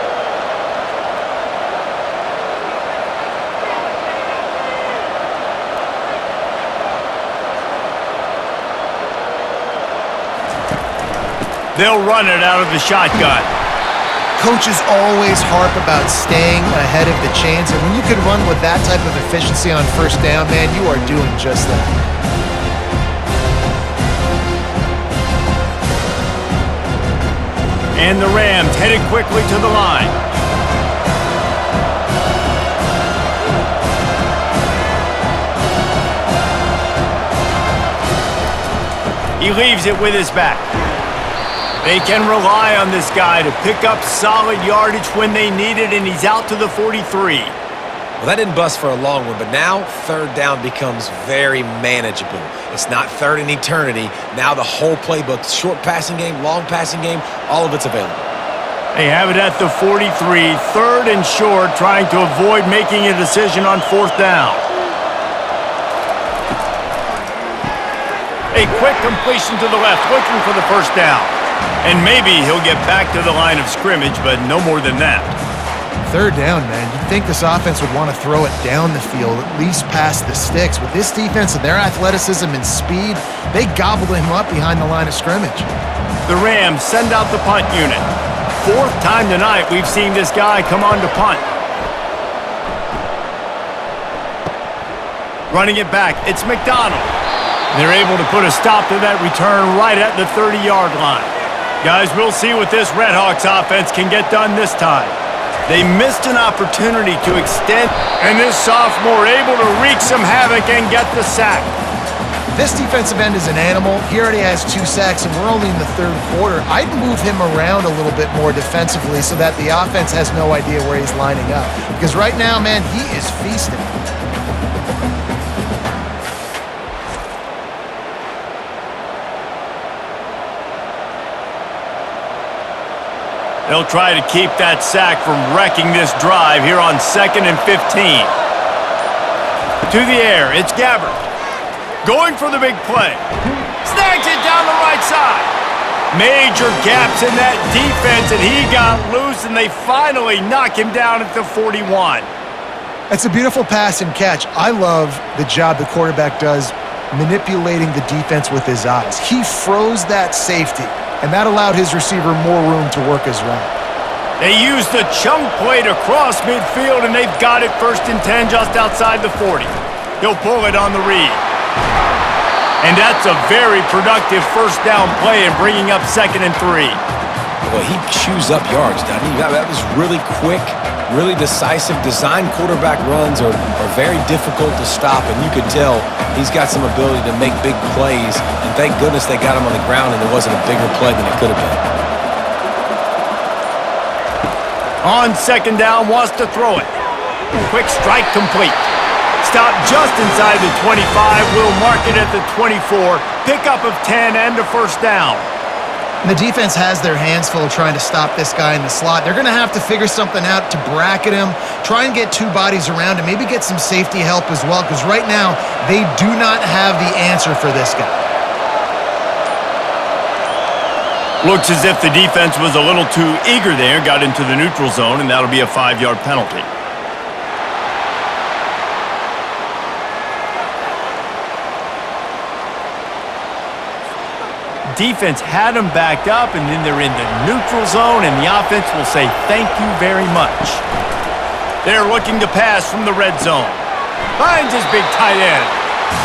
Speaker 1: They'll run it out of the shotgun.
Speaker 3: Coaches always harp about staying ahead of the chains, and when you can run with that type of efficiency on first down, man, you are doing just that.
Speaker 1: And the Rams headed quickly to the line. He leaves it with his back. They can rely on this guy to pick up solid yardage when they need it, and he's out to the 43.
Speaker 2: Well, that didn't bust for a long one, but now third down becomes very manageable. It's not third in eternity. Now the whole playbook, short passing game, long passing game, all of it's available.
Speaker 1: They have it at the 43, third and short, trying to avoid making a decision on fourth down. A quick completion to the left, looking for the first down. And maybe he'll get back to the line of scrimmage, but no more than that.
Speaker 3: Third down, man. You'd think this offense would want to throw it down the field, at least past the sticks. With this defense and their athleticism and speed, they gobbled him up behind the line of scrimmage.
Speaker 1: The Rams send out the punt unit. Fourth time tonight we've seen this guy come on to punt. Running it back, it's McDonald. They're able to put a stop to that return right at the 30-yard line. Guys, we'll see what this RedHawks offense can get done this time. They missed an opportunity to extend, and this sophomore able to wreak some havoc and get the sack.
Speaker 3: This defensive end is an animal. He already has 2 sacks, and we're only in the third quarter. I'd move him around a little bit more defensively so that the offense has no idea where he's lining up. Because right now, man, he is feasting.
Speaker 1: They'll try to keep that sack from wrecking this drive here on 2nd and 15. To the air, it's Gabbert. Going for the big play. Snags it down the right side. Major gaps in that defense, and he got loose, and they finally knock him down at the 41.
Speaker 3: It's a beautiful pass and catch. I love the job the quarterback does manipulating the defense with his eyes. He froze that safety, and that allowed his receiver more room to work his route.
Speaker 1: They used the chunk play to cross midfield, and they've got it 1st and 10 just outside the 40. He'll pull it on the read. And that's a very productive 1st down play in bringing up 2nd and 3.
Speaker 2: Well, he chews up yards, doesn't he? That was really quick, really decisive. Design quarterback runs are very difficult to stop, and you could tell he's got some ability to make big plays. And thank goodness they got him on the ground and it wasn't a bigger play than it could have been.
Speaker 1: On 2nd down, wants to throw it. Quick strike complete. Stop just inside the 25. Will mark it at the 24. Pickup of 10 and a 1st down.
Speaker 3: And the defense has their hands full trying to stop this guy in the slot. They're going to have to figure something out to bracket him, try and get 2 bodies around him, maybe get some safety help as well, because right now they do not have the answer for this guy.
Speaker 1: Looks as if the defense was a little too eager there, got into the neutral zone, and that'll be a 5-yard penalty. Defense had them backed up, and then they're in the neutral zone, and the offense will say thank you very much. They're looking to pass from the red zone. Finds his big tight end,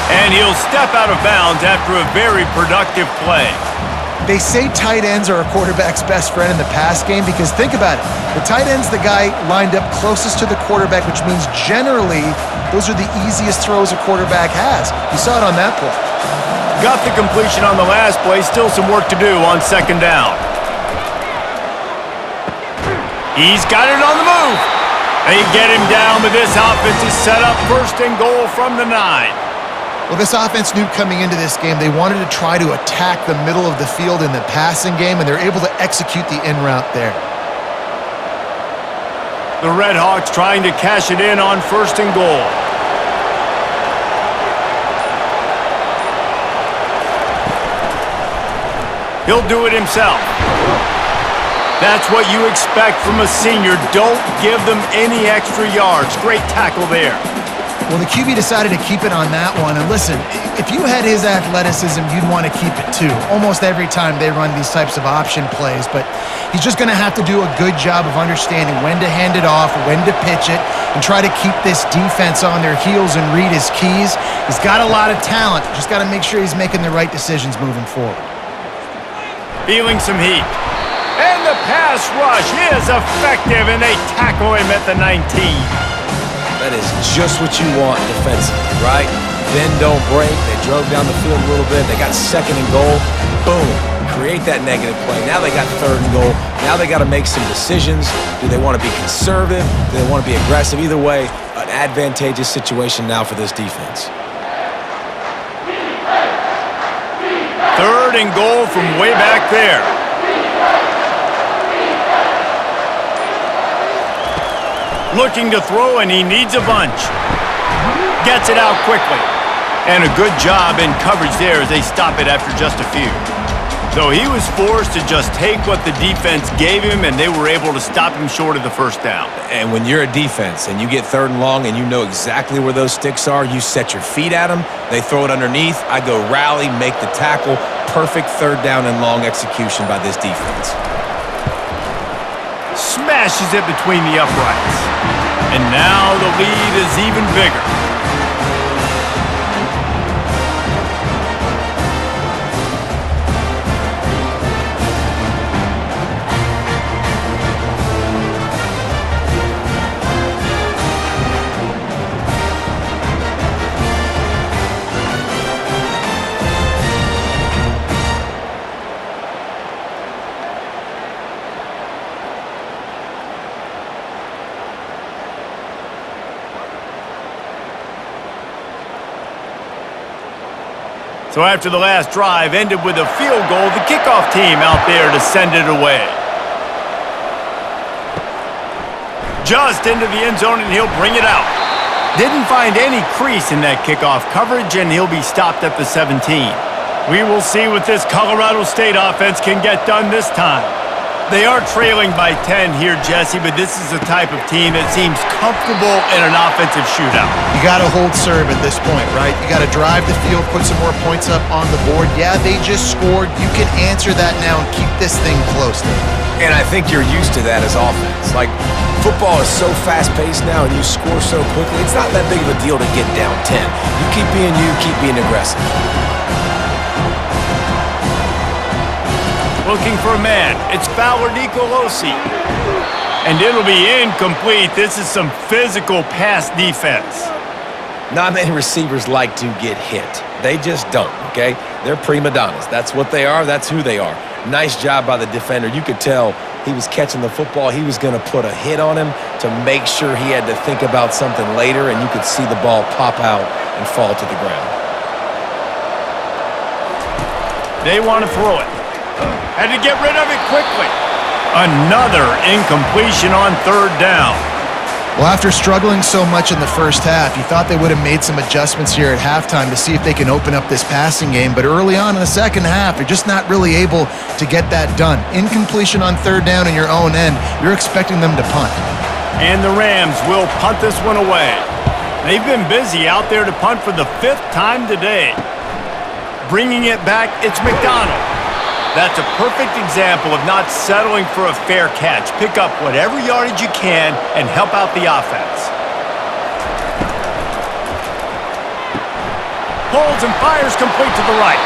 Speaker 1: and he'll step out of bounds after a very productive play.
Speaker 3: They say tight ends are a quarterback's best friend in the pass game because think about it. The tight end's the guy lined up closest to the quarterback, which means generally those are the easiest throws a quarterback has. You saw it on that play.
Speaker 1: Got the completion on the last play. Still some work to do on 2nd down. He's got it on the move. They get him down, but this offense is set up 1st and goal from the 9.
Speaker 3: Well, this offense knew coming into this game they wanted to try to attack the middle of the field in the passing game, and they're able to execute the in route there.
Speaker 1: The RedHawks trying to cash it in on 1st and goal. He'll do it himself. That's what you expect from a senior. Don't give them any extra yards. Great tackle there.
Speaker 3: Well, the QB decided to keep it on that one. And listen, if you had his athleticism, you'd want to keep it too. Almost every time they run these types of option plays. But he's just going to have to do a good job of understanding when to hand it off, when to pitch it, and try to keep this defense on their heels and read his keys. He's got a lot of talent. Just got to make sure he's making the right decisions moving forward.
Speaker 1: Feeling some heat. And the pass rush is effective, and they tackle him at the 19.
Speaker 2: That is just what you want defensively, right? Bend, don't break. They drove down the field a little bit. They got 2nd and goal. Boom. Create that negative play. Now they got 3rd and goal. Now they got to make some decisions. Do they want to be conservative? Do they want to be aggressive? Either way, an advantageous situation now for this defense.
Speaker 1: 3rd and goal from way back there. Looking to throw, and he needs a bunch. Gets it out quickly. And a good job in coverage there as they stop it after just a few. So he was forced to just take what the defense gave him, and they were able to stop him short of the 1st down.
Speaker 2: And when you're a defense and you get 3rd and long and you know exactly where those sticks are, you set your feet at them, they throw it underneath, I go rally, make the tackle. Perfect 3rd down and long execution by this defense.
Speaker 1: Smashes it between the uprights. And now the lead is even bigger. So after the last drive ended with a field goal, the kickoff team out there to send it away. Just into the end zone, and he'll bring it out. Didn't find any crease in that kickoff coverage, and he'll be stopped at the 17. We will see what this Colorado State offense can get done this time. They are trailing by 10 here, Jesse, but this is the type of team that seems comfortable in an offensive shootout.
Speaker 3: You got to hold serve at this point, right? You got to drive the field, put some more points up on the board. Yeah, they just scored. You can answer that now and keep this thing close.
Speaker 2: And I think you're used to that as offense. Like, football is so fast-paced now and you score so quickly, it's not that big of a deal to get down 10. You keep being aggressive.
Speaker 1: Looking for a man. It's Fowler Nicolosi. And it'll be incomplete. This is some physical pass defense.
Speaker 2: Not many receivers like to get hit. They just don't, okay? They're prima donnas. That's what they are. That's who they are. Nice job by the defender. You could tell he was catching the football. He was going to put a hit on him to make sure he had to think about something later, and you could see the ball pop out and fall to the ground.
Speaker 1: They want to throw it. Had to get rid of it quickly. Another incompletion on third down.
Speaker 3: Well, after struggling so much in the first half, you thought they would have made some adjustments here at halftime to see if they can open up this passing game. But early on in the second half, they're just not really able to get that done. Incompletion on third down in your own end, you're expecting them to punt.
Speaker 1: And the Rams will punt this one away. They've been busy out there to punt for the 5th time today. Bringing it back, it's McDonald. That's a perfect example of not settling for a fair catch. Pick up whatever yardage you can and help out the offense. Pulls and fires complete to the right.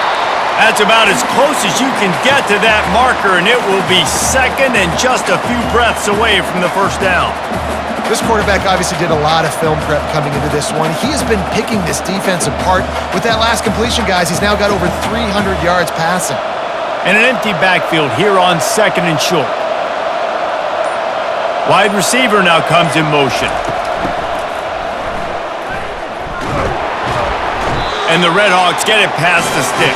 Speaker 1: That's about as close as you can get to that marker, and it will be second and just a few breaths away from the first down.
Speaker 3: This quarterback obviously did a lot of film prep coming into this one. He has been picking this defense apart. With that last completion, guys, he's now got over 300 yards passing.
Speaker 1: And an empty backfield here on second and short. Wide receiver now comes in motion. And the RedHawks get it past the sticks.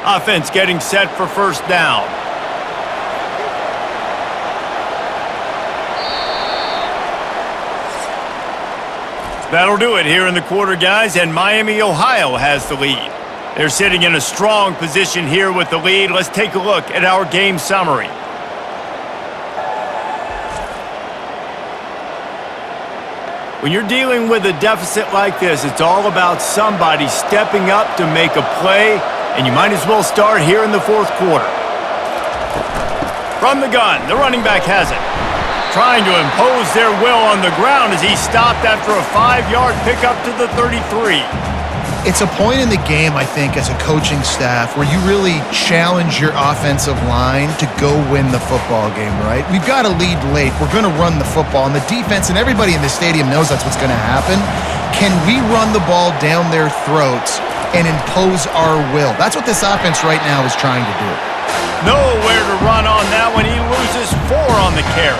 Speaker 1: Offense getting set for first down. That'll do it here in the quarter, guys, and Miami, Ohio has the lead. They're sitting in a strong position here with the lead. Let's take a look at our game summary. When you're dealing with a deficit like this, it's all about somebody stepping up to make a play, and you might as well start here in the fourth quarter. From the gun, the running back has it. Trying to impose their will on the ground as he stopped after a 5-yard pickup to the 33.
Speaker 3: It's a point in the game, I think, as a coaching staff where you really challenge your offensive line to go win the football game, right? We've got a lead late. We're going to run the football, and the defense and everybody in the stadium knows that's what's going to happen. Can we run the ball down their throats and impose our will? That's what this offense right now is trying to do.
Speaker 1: Nowhere to run on that one. He loses 4 on the carry.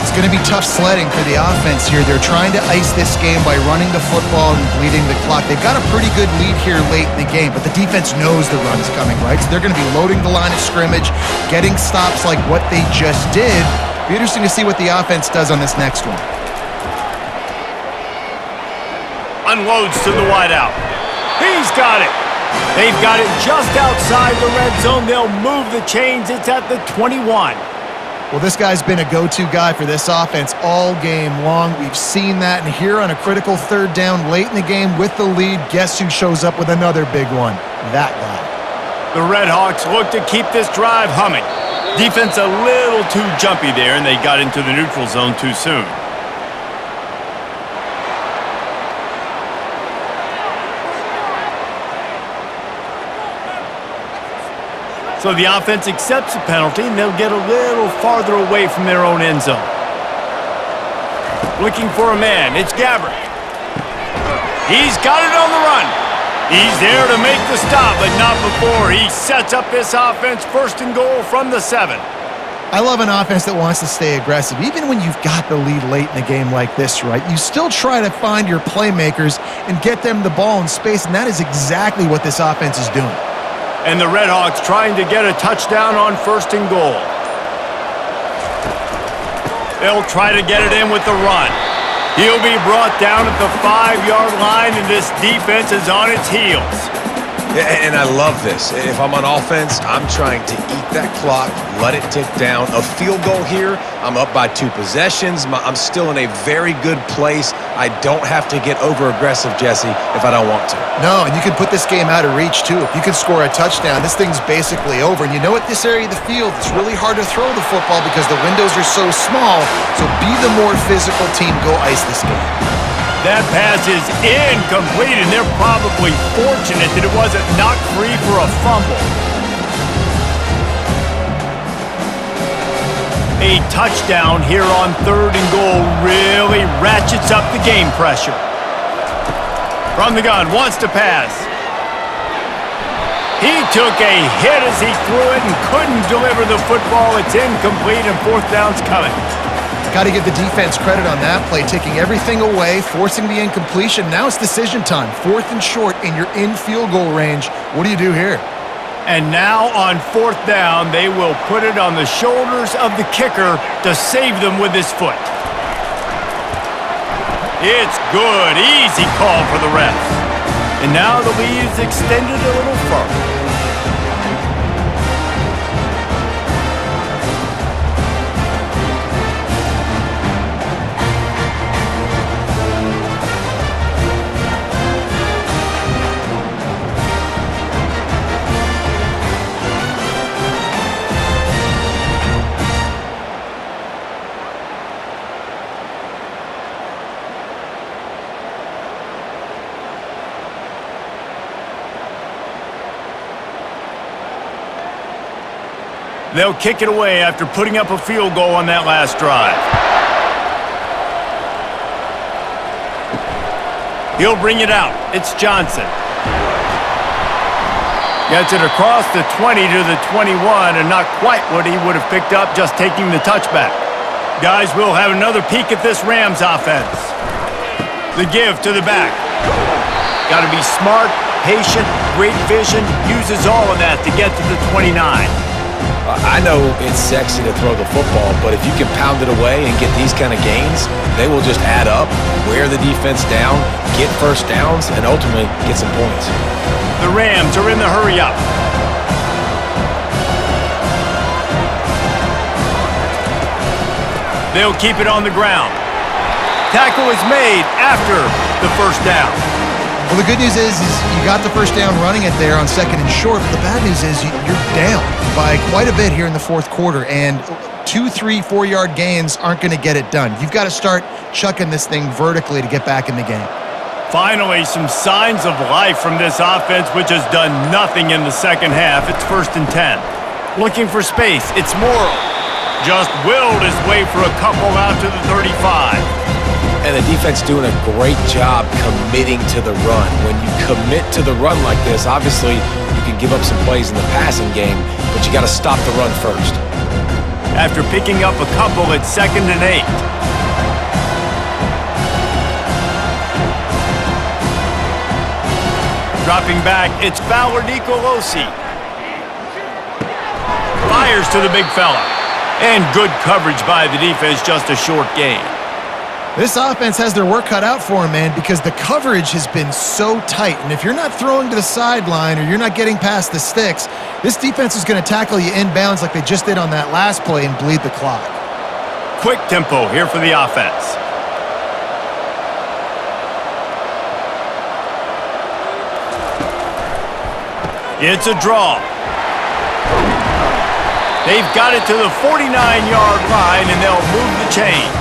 Speaker 3: It's going to be tough sledding for the offense here. They're trying to ice this game by running the football and bleeding the clock. They've got a pretty good lead here late in the game, but the defense knows the run's coming, right? So they're going to be loading the line of scrimmage, getting stops like what they just did. Be interesting to see what the offense does on this next one.
Speaker 1: Unloads to the wideout. He's got it. They've got it just outside the red zone. They'll move the chains. It's at the 21.
Speaker 3: Well, this guy's been a go-to guy for this offense all game long. We've seen that, and here on a critical third down late in the game with the lead, guess who shows up with another big one? That guy.
Speaker 1: The RedHawks look to keep this drive humming. Defense a little too jumpy there, and they got into the neutral zone too soon. So the offense accepts the penalty, and they'll get a little farther away from their own end zone. Looking for a man. It's Gabbert. He's got it on the run. He's there to make the stop, but not before. He sets up this offense first and goal from the 7.
Speaker 3: I love an offense that wants to stay aggressive. Even when you've got the lead late in the game like this, right, you still try to find your playmakers and get them the ball in space, and that is exactly what this offense is doing.
Speaker 1: And the RedHawks trying to get a touchdown on first and goal. They'll try to get it in with the run. He'll be brought down at the 5-yard line, and this defense is on its heels.
Speaker 2: And I love this. If I'm on offense, I'm trying to eat that clock, let it tick down. A field goal here, I'm up by 2 possessions. I'm still in a very good place. I don't have to get over-aggressive, Jesse, if I don't want to.
Speaker 3: No, and you can put this game out of reach, too. If you can score a touchdown, this thing's basically over. And you know what, this area of the field, it's really hard to throw the football because the windows are so small. So be the more physical team. Go ice this game.
Speaker 1: That pass is incomplete, and they're probably fortunate that it wasn't knocked free for a fumble. A touchdown here on 3rd and goal really ratchets up the game pressure. From the gun, wants to pass. He took a hit as he threw it and couldn't deliver the football. It's incomplete, and 4th down's coming.
Speaker 3: Got to give the defense credit on that play, taking everything away, forcing the incompletion. Now it's decision time. 4th and short, and you're in field goal range. What do you do here?
Speaker 1: And now on 4th down, they will put it on the shoulders of the kicker to save them with his foot. It's good. Easy call for the refs. And now the lead is extended a little further. They'll kick it away after putting up a field goal on that last drive. He'll bring it out. It's Johnson. Gets it across the 20 to the 21, and not quite what he would have picked up just taking the touchback. Guys, we'll have another peek at this Rams offense. The give to the back. Got to be smart, patient, great vision, uses all of that to get to the 29.
Speaker 2: I know it's sexy to throw the football, but if you can pound it away and get these kind of gains, they will just add up, wear the defense down, get 1st downs, and ultimately get some points.
Speaker 1: The Rams are in the hurry-up. They'll keep it on the ground. Tackle is made after the 1st down.
Speaker 3: Well, the good news is you got the 1st down running it there on 2nd and short, but the bad news is you're down by quite a bit here in the 4th quarter, and 2, 3, 4-yard gains aren't going to get it done. You've got to start chucking this thing vertically to get back in the game.
Speaker 1: Finally, some signs of life from this offense, which has done nothing in the 2nd half. It's 1st and 10. Looking for space. It's Morrow. Just willed his way for a couple out to the 35.
Speaker 2: And the defense doing a great job committing to the run. When you commit to the run like this, obviously you can give up some plays in the passing game, but you got to stop the run first.
Speaker 1: After picking up a couple, it's 2nd and 8. Dropping back, it's Fowler Nicolosi. Fires to the big fella. And good coverage by the defense, just a short gain.
Speaker 3: This offense has their work cut out for them, man, because the coverage has been so tight. And if you're not throwing to the sideline or you're not getting past the sticks, this defense is going to tackle you inbounds like they just did on that last play and bleed the clock.
Speaker 1: Quick tempo here for the offense. It's a draw. They've got it to the 49-yard line, and they'll move the chains.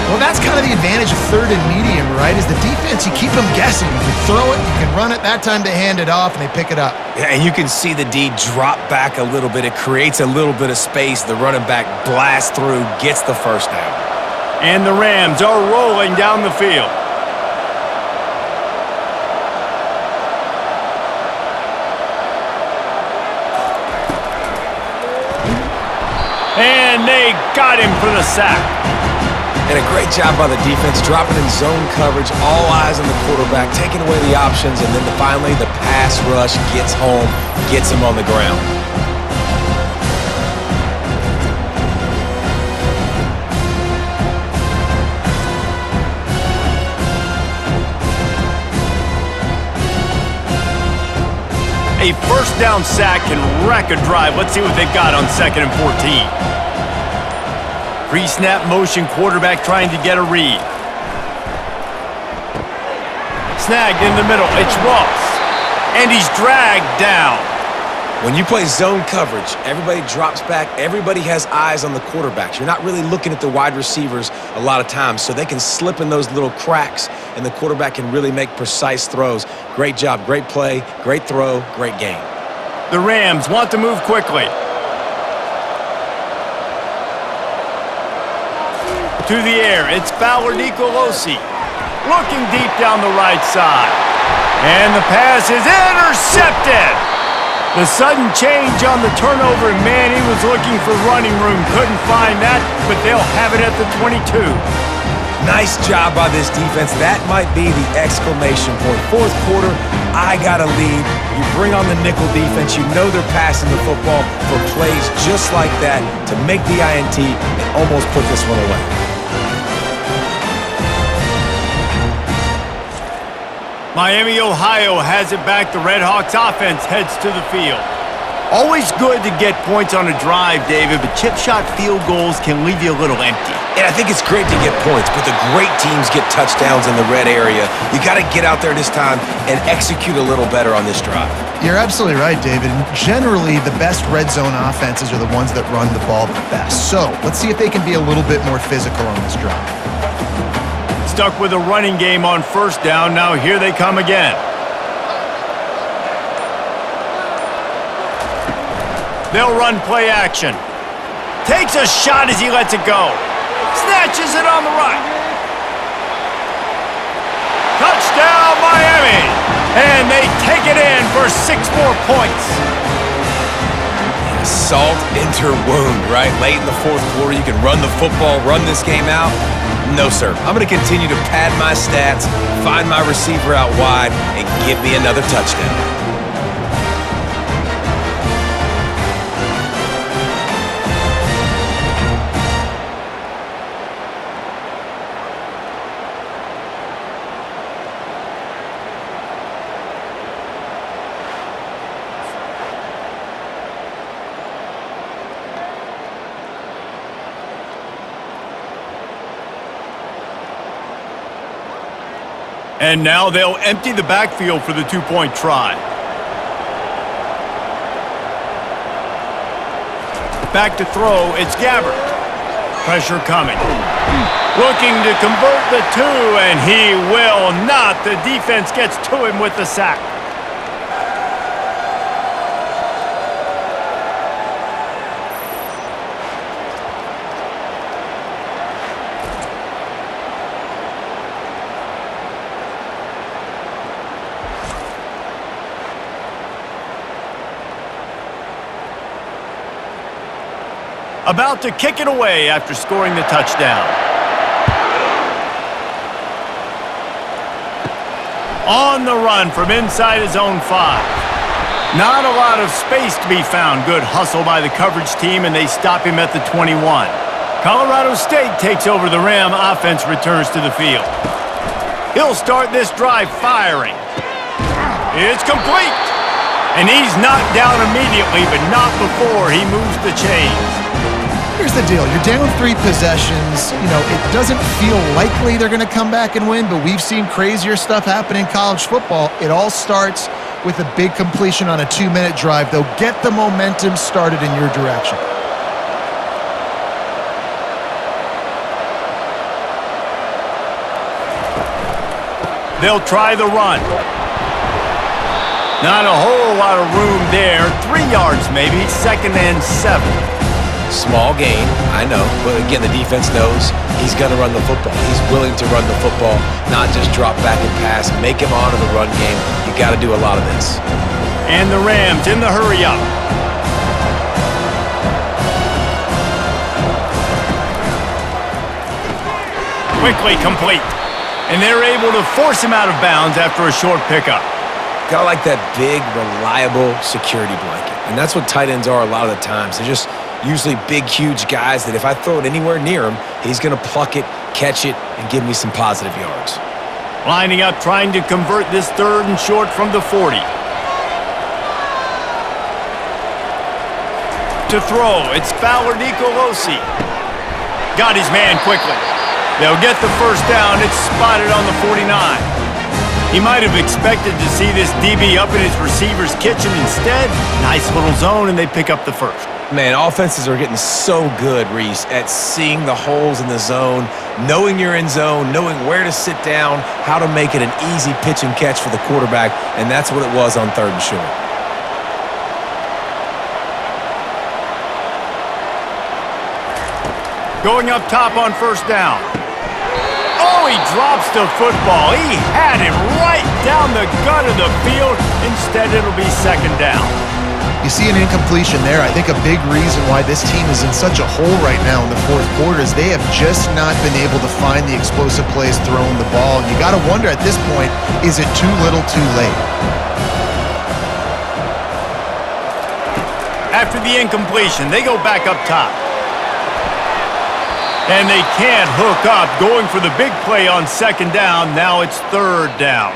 Speaker 3: Well, that's kind of the advantage of 3rd and medium, right? Is the defense, you keep them guessing. You can throw it, you can run it. That time they hand it off, and they pick it up.
Speaker 2: Yeah, and you can see the D drop back a little bit. It creates a little bit of space. The running back blasts through, gets the 1st down.
Speaker 1: And the Rams are rolling down the field. And they got him for the sack.
Speaker 2: And a great job by the defense, dropping in zone coverage, all eyes on the quarterback, taking away the options, and then finally the pass rush gets home, gets him on the ground.
Speaker 1: A first down sack can wreck a drive. Let's see what they've got on 2nd and 14. Pre-snap motion, quarterback trying to get a read. Snagged in the middle. It's Ross. And he's dragged down.
Speaker 2: When you play zone coverage, everybody drops back. Everybody has eyes on the quarterbacks. You're not really looking at the wide receivers a lot of times, so they can slip in those little cracks, and the quarterback can really make precise throws. Great job, great play, great throw, great game.
Speaker 1: The Rams want to move quickly. To the air, it's Fowler Nicolosi. Looking deep down the right side. And the pass is intercepted. The sudden change on the turnover, and man, he was looking for running room. Couldn't find that, but they'll have it at the 22.
Speaker 2: Nice job by this defense. That might be the exclamation point. Fourth quarter, I got a lead. You bring on the nickel defense. You know they're passing the football for plays just like that to make the INT and almost put this one away.
Speaker 1: Miami, Ohio has it back. The RedHawks offense heads to the field. Always good to get points on a drive, David, but chip shot field goals can leave you a little empty.
Speaker 2: And I think it's great to get points, but the great teams get touchdowns in the red area. You got to get out there this time and execute a little better on this drive.
Speaker 3: You're absolutely right, David. Generally, the best red zone offenses are the ones that run the ball the best. So let's see if they can be a little bit more physical on this drive.
Speaker 1: Stuck with a running game on first down. Now here they come again. They'll run play action. Takes a shot as he lets it go. Snatches it on the right. Touchdown, Miami. And they take it in for 6 more points.
Speaker 2: Salt into wound, right? Late in the fourth quarter, you can run the football, run this game out. No, sir. I'm going to continue to pad my stats, find my receiver out wide, and give me another touchdown.
Speaker 1: And now they'll empty the backfield for the 2-point try. Back to throw, it's Gabbert. Pressure coming. Looking to convert the 2, and he will not. The defense gets to him with the sack. About to kick it away after scoring the touchdown. On the run from inside his own 5. Not a lot of space to be found. Good hustle by the coverage team, and they stop him at the 21. Colorado State takes over the Ram. Offense returns to the field. He'll start this drive firing. It's complete. And he's knocked down immediately, but not before he moves the chains.
Speaker 3: Here's the deal. You're down 3 possessions. You know, it doesn't feel likely they're going to come back and win, but we've seen crazier stuff happen in college football. It all starts with a big completion on a 2-minute drive. They'll get the momentum started in your direction.
Speaker 1: They'll try the run. Not a whole lot of room there. 3 yards maybe. 2nd and 7.
Speaker 2: Small gain, I know, but again, the defense knows he's going to run the football. He's willing to run the football, not just drop back and pass, make him honor the run game. You got to do a lot of this.
Speaker 1: And the Rams in the hurry up. Quickly complete. And they're able to force him out of bounds after a short pickup.
Speaker 2: Got to like that big, reliable security blanket. And that's what tight ends are a lot of the times. They're just usually big, huge guys that if I throw it anywhere near him, he's going to pluck it, catch it, and give me some positive yards.
Speaker 1: Lining up, trying to convert this 3rd and short from the 40. to throw. It's Fowler Nicolosi. Got his man quickly. They'll get the first down. It's spotted on the 49. He might have expected to see this DB up in his receiver's kitchen. Instead, nice little zone, and they pick up the first.
Speaker 2: Man, offenses are getting so good, Reese, at seeing the holes in the zone, knowing you're in zone, knowing where to sit down, how to make it an easy pitch and catch for the quarterback, and that's what it was on 3rd and short.
Speaker 1: Going up top on first down. Oh, he drops the football. He had it right down the gut of the field. Instead, it'll be 2nd down.
Speaker 3: You see an incompletion there. I think a big reason why this team is in such a hole right now in the 4th quarter is they have just not been able to find the explosive plays throwing the ball. You got to wonder at this point, is it too little too late?
Speaker 1: After the incompletion, they go back up top. And they can't hook up, going for the big play on 2nd down. Now it's 3rd down.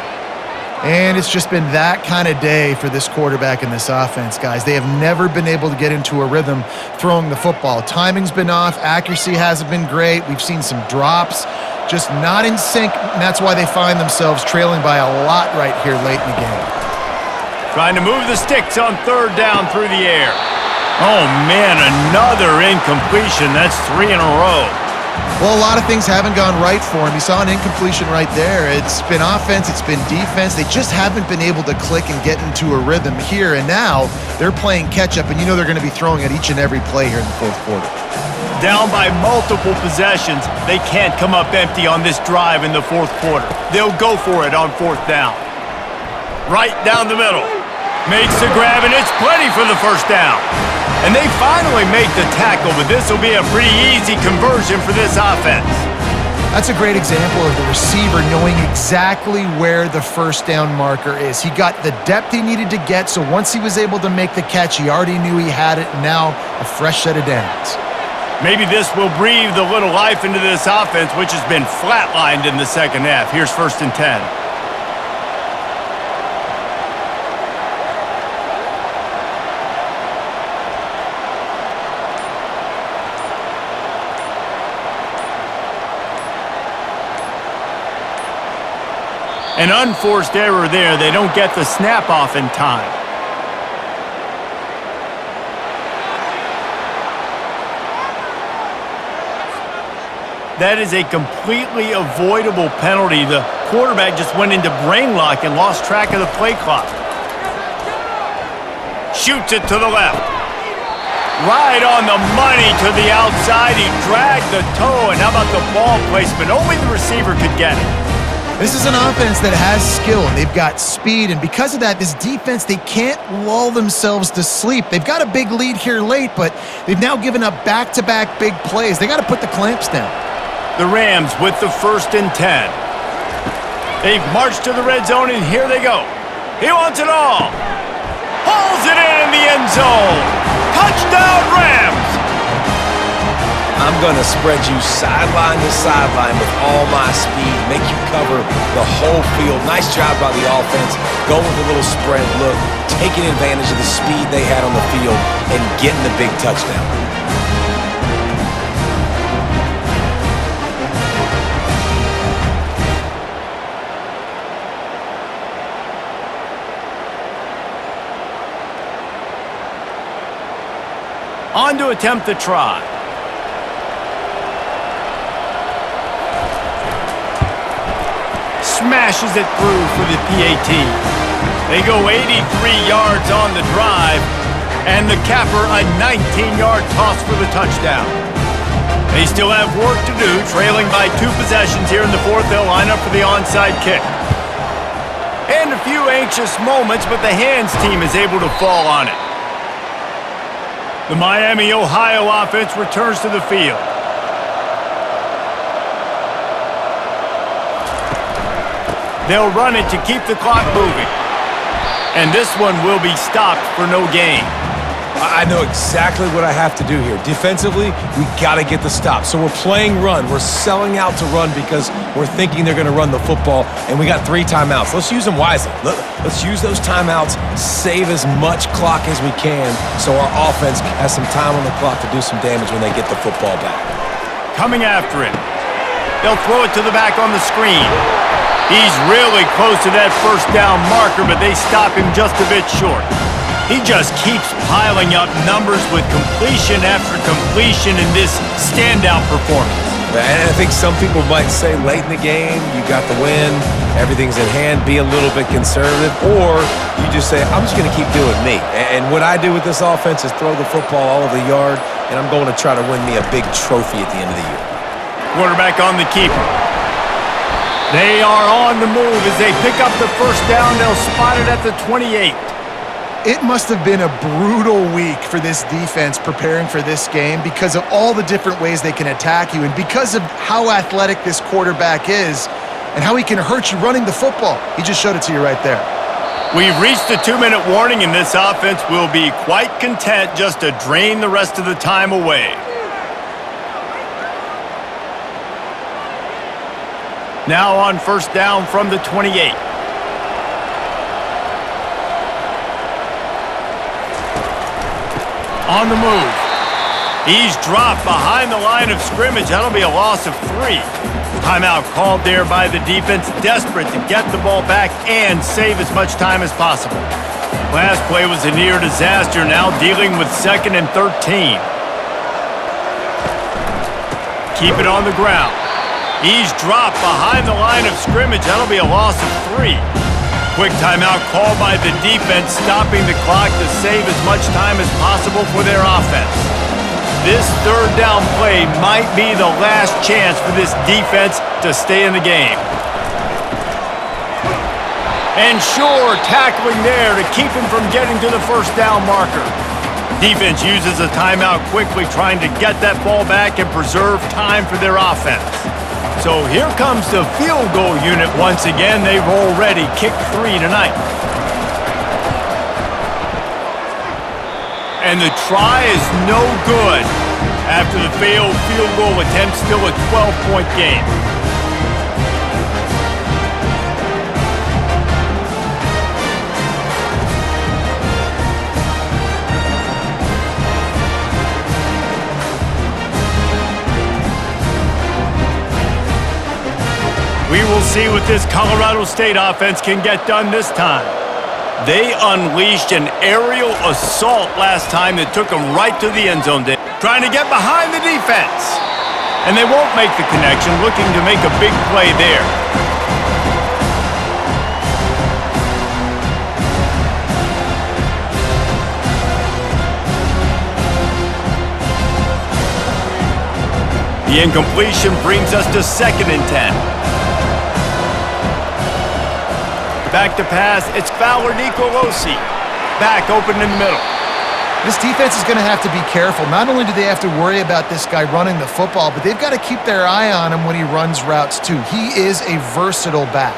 Speaker 3: And it's just been that kind of day for this quarterback and this offense, guys. They have never been able to get into a rhythm throwing the football. Timing's been off. Accuracy hasn't been great. We've seen some drops, just not in sync. And that's why they find themselves trailing by a lot right here late in the game.
Speaker 1: Trying to move the sticks on 3rd down through the air. Oh, man, another incompletion. That's 3 in a row.
Speaker 3: Well, a lot of things haven't gone right for him. You saw an incompletion right there. It's been offense, it's been defense. They just haven't been able to click and get into a rhythm here. And now they're playing catch-up, and you know they're going to be throwing at each and every play here in the 4th quarter.
Speaker 1: Down by multiple possessions, they can't come up empty on this drive in the 4th quarter. They'll go for it on 4th down. Right down the middle. Makes the grab, and it's plenty for the first down. And they finally make the tackle, but this will be a pretty easy conversion for this offense.
Speaker 3: That's a great example of the receiver knowing exactly where the first down marker is. He got the depth he needed to get, so once he was able to make the catch, he already knew he had it, and now a fresh set of downs.
Speaker 1: Maybe this will breathe a little life into this offense, which has been flatlined in the 2nd half. Here's 1st and 10. An unforced error there. They don't get the snap off in time. That is a completely avoidable penalty. The quarterback just went into brain lock and lost track of the play clock. Shoots it to the left. Right on the money to the outside. He dragged the toe, and how about the ball placement? Only the receiver could get it.
Speaker 3: This is an offense that has skill, and they've got speed, and because of that, this defense, they can't lull themselves to sleep. They've got a big lead here late, but they've now given up back-to-back big plays. They got to put the clamps down.
Speaker 1: The Rams with the 1st and 10. They've marched to the red zone, and here they go. He wants it all. Hauls it in the end zone. Touchdown, Rams!
Speaker 2: I'm going to spread you sideline to sideline with all my speed, make you cover the whole field. Nice job by the offense, going with a little spread look, taking advantage of the speed they had on the field, and getting the big touchdown.
Speaker 1: On to attempt the try. Smashes it through for the PAT. They go 83 yards on the drive, and the capper a 19-yard toss for the touchdown. They still have work to do, trailing by 2 possessions here in the 4th. They'll line up for the onside kick. And a few anxious moments, but the hands team is able to fall on it. The Miami, Ohio offense returns to the field. They'll run it to keep the clock moving. And this one will be stopped for no gain.
Speaker 2: I know exactly what I have to do here. Defensively, we got to get the stop. So we're playing run. We're selling out to run because we're thinking they're going to run the football, and we got 3 timeouts. Let's use them wisely. Let's use those timeouts, save as much clock as we can so our offense has some time on the clock to do some damage when they get the football back.
Speaker 1: Coming after it. They'll throw it to the back on the screen. He's really close to that first down marker, but they stop him just a bit short. He just keeps piling up numbers with completion after completion in this standout performance.
Speaker 2: And I think some people might say late in the game, you got the win, everything's in hand, be a little bit conservative, or you just say, I'm just going to keep doing me. And what I do with this offense is throw the football all over the yard, and I'm going to try to win me a big trophy at the end of the year.
Speaker 1: Quarterback on the keeper. They are on the move as they pick up the first down. They'll spot it at the 28.
Speaker 3: It must have been a brutal week for this defense preparing for this game because of all the different ways they can attack you and because of how athletic this quarterback is and how he can hurt you running the football. He just showed it to you right there.
Speaker 1: We've reached the 2-minute warning, and this offense will be quite content just to drain the rest of the time away. Now on first down from the 28. On the move. He's dropped behind the line of scrimmage. That'll be a loss of 3. Timeout called there by the defense, desperate to get the ball back and save as much time as possible. Last play was a near disaster, now dealing with 2nd and 13. Keep it on the ground. He's dropped behind the line of scrimmage. That'll be a loss of 3. Quick timeout called by the defense, stopping the clock to save as much time as possible for their offense. This third down play might be the last chance for this defense to stay in the game. And sure, tackling there to keep him from getting to the first down marker. Defense uses a timeout quickly, trying to get that ball back and preserve time for their offense. So here comes the field goal unit once again. They've already kicked 3 tonight. And the try is no good. After the failed field goal attempt, still a 12-point game. We will see what this Colorado State offense can get done this time. They unleashed an aerial assault last time that took them right to the end zone, trying to get behind the defense. And they won't make the connection, looking to make a big play there. The incompletion brings us to 2nd and 10. Back to pass, it's Fowler Nicolosi. Back open in the middle.
Speaker 3: This defense is going to have to be careful. Not only do they have to worry about this guy running the football, but they've got to keep their eye on him when he runs routes too. He is a versatile back.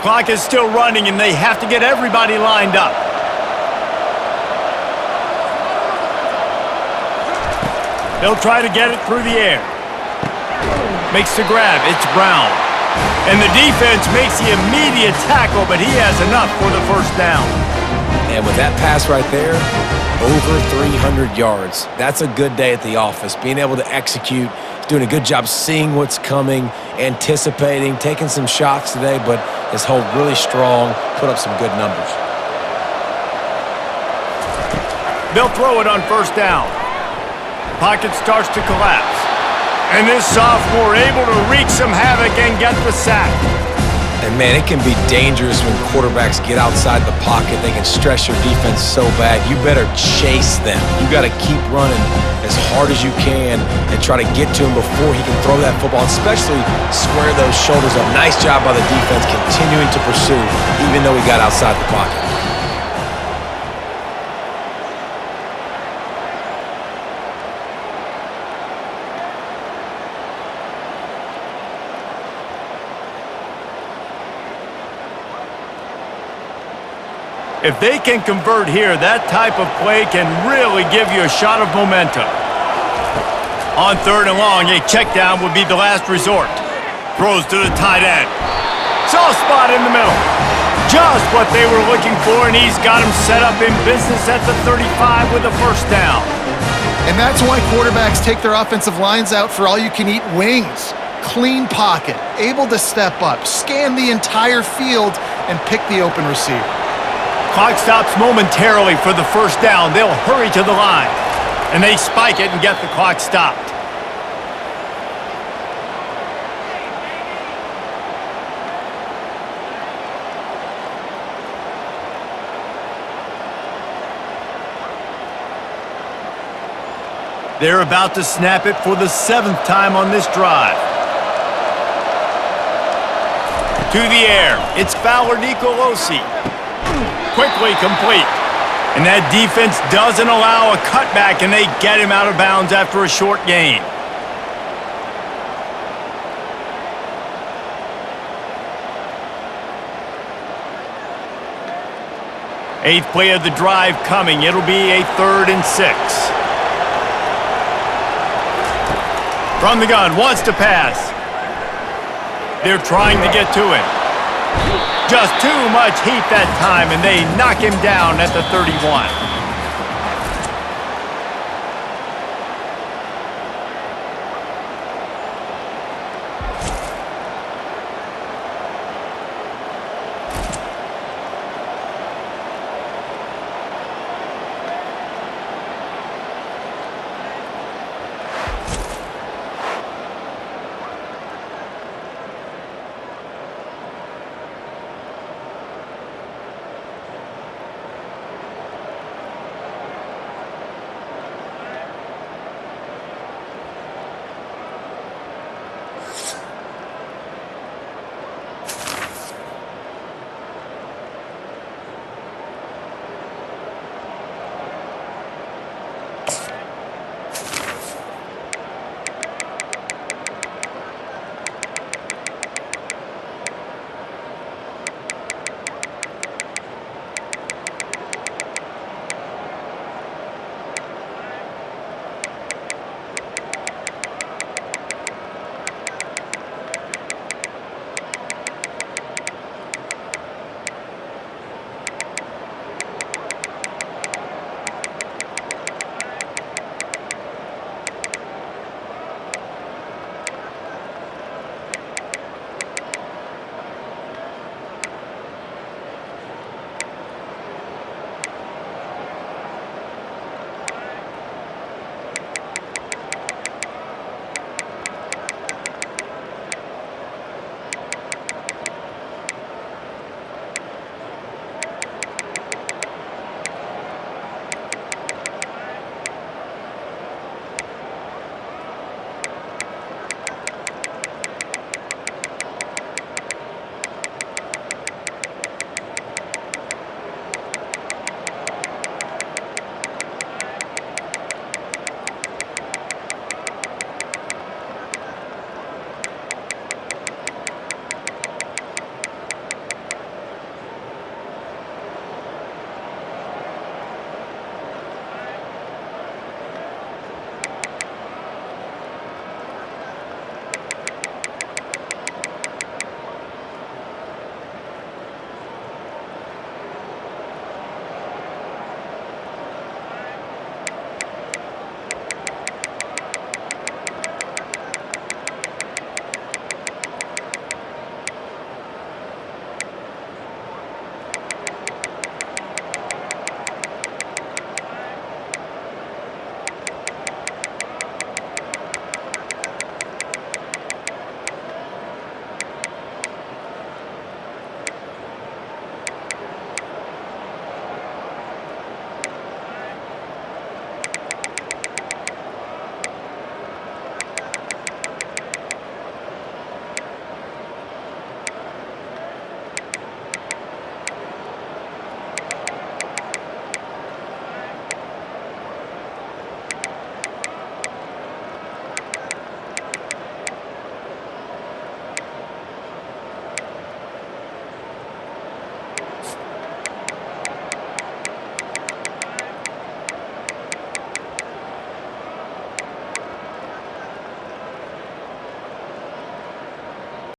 Speaker 1: Clock is still running, and they have to get everybody lined up. They'll try to get it through the air. Makes the grab. It's Brown. And the defense makes the immediate tackle, but he has enough for the first down.
Speaker 2: And with that pass right there, over 300 yards. That's a good day at the office. Being able to execute, doing a good job seeing what's coming, anticipating, taking some shots today, but his hold really strong, put up some good numbers.
Speaker 1: They'll throw it on first down. Pocket starts to collapse. And this sophomore able to wreak some havoc and get the sack.
Speaker 2: And, man, it can be dangerous when quarterbacks get outside the pocket. They can stress your defense so bad. You better chase them. You got to keep running as hard as you can and try to get to him before he can throw that football, especially square those shoulders up. Nice job by the defense continuing to pursue, even though he got outside the pocket.
Speaker 1: If they can convert here, that type of play can really give you a shot of momentum. On 3rd and long, a check down would be the last resort. Throws to the tight end. Soft spot in the middle. Just what they were looking for, and he's got him set up in business at the 35 with a first down.
Speaker 3: And that's why quarterbacks take their offensive lines out for all-you-can-eat wings. Clean pocket, able to step up, scan the entire field, and pick the open receiver.
Speaker 1: Clock stops momentarily for the first down. They'll hurry to the line, and they spike it and get the clock stopped. They're about to snap it for the 7th time on this drive. To the air, it's Fowler Nicolosi. Quickly complete. And that defense doesn't allow a cutback, and they get him out of bounds after a short gain. Eighth play of the drive coming. It'll be a 3rd and 6. From the gun, wants to pass. They're trying to get to him. Just too much heat that time, and they knock him down at the 31.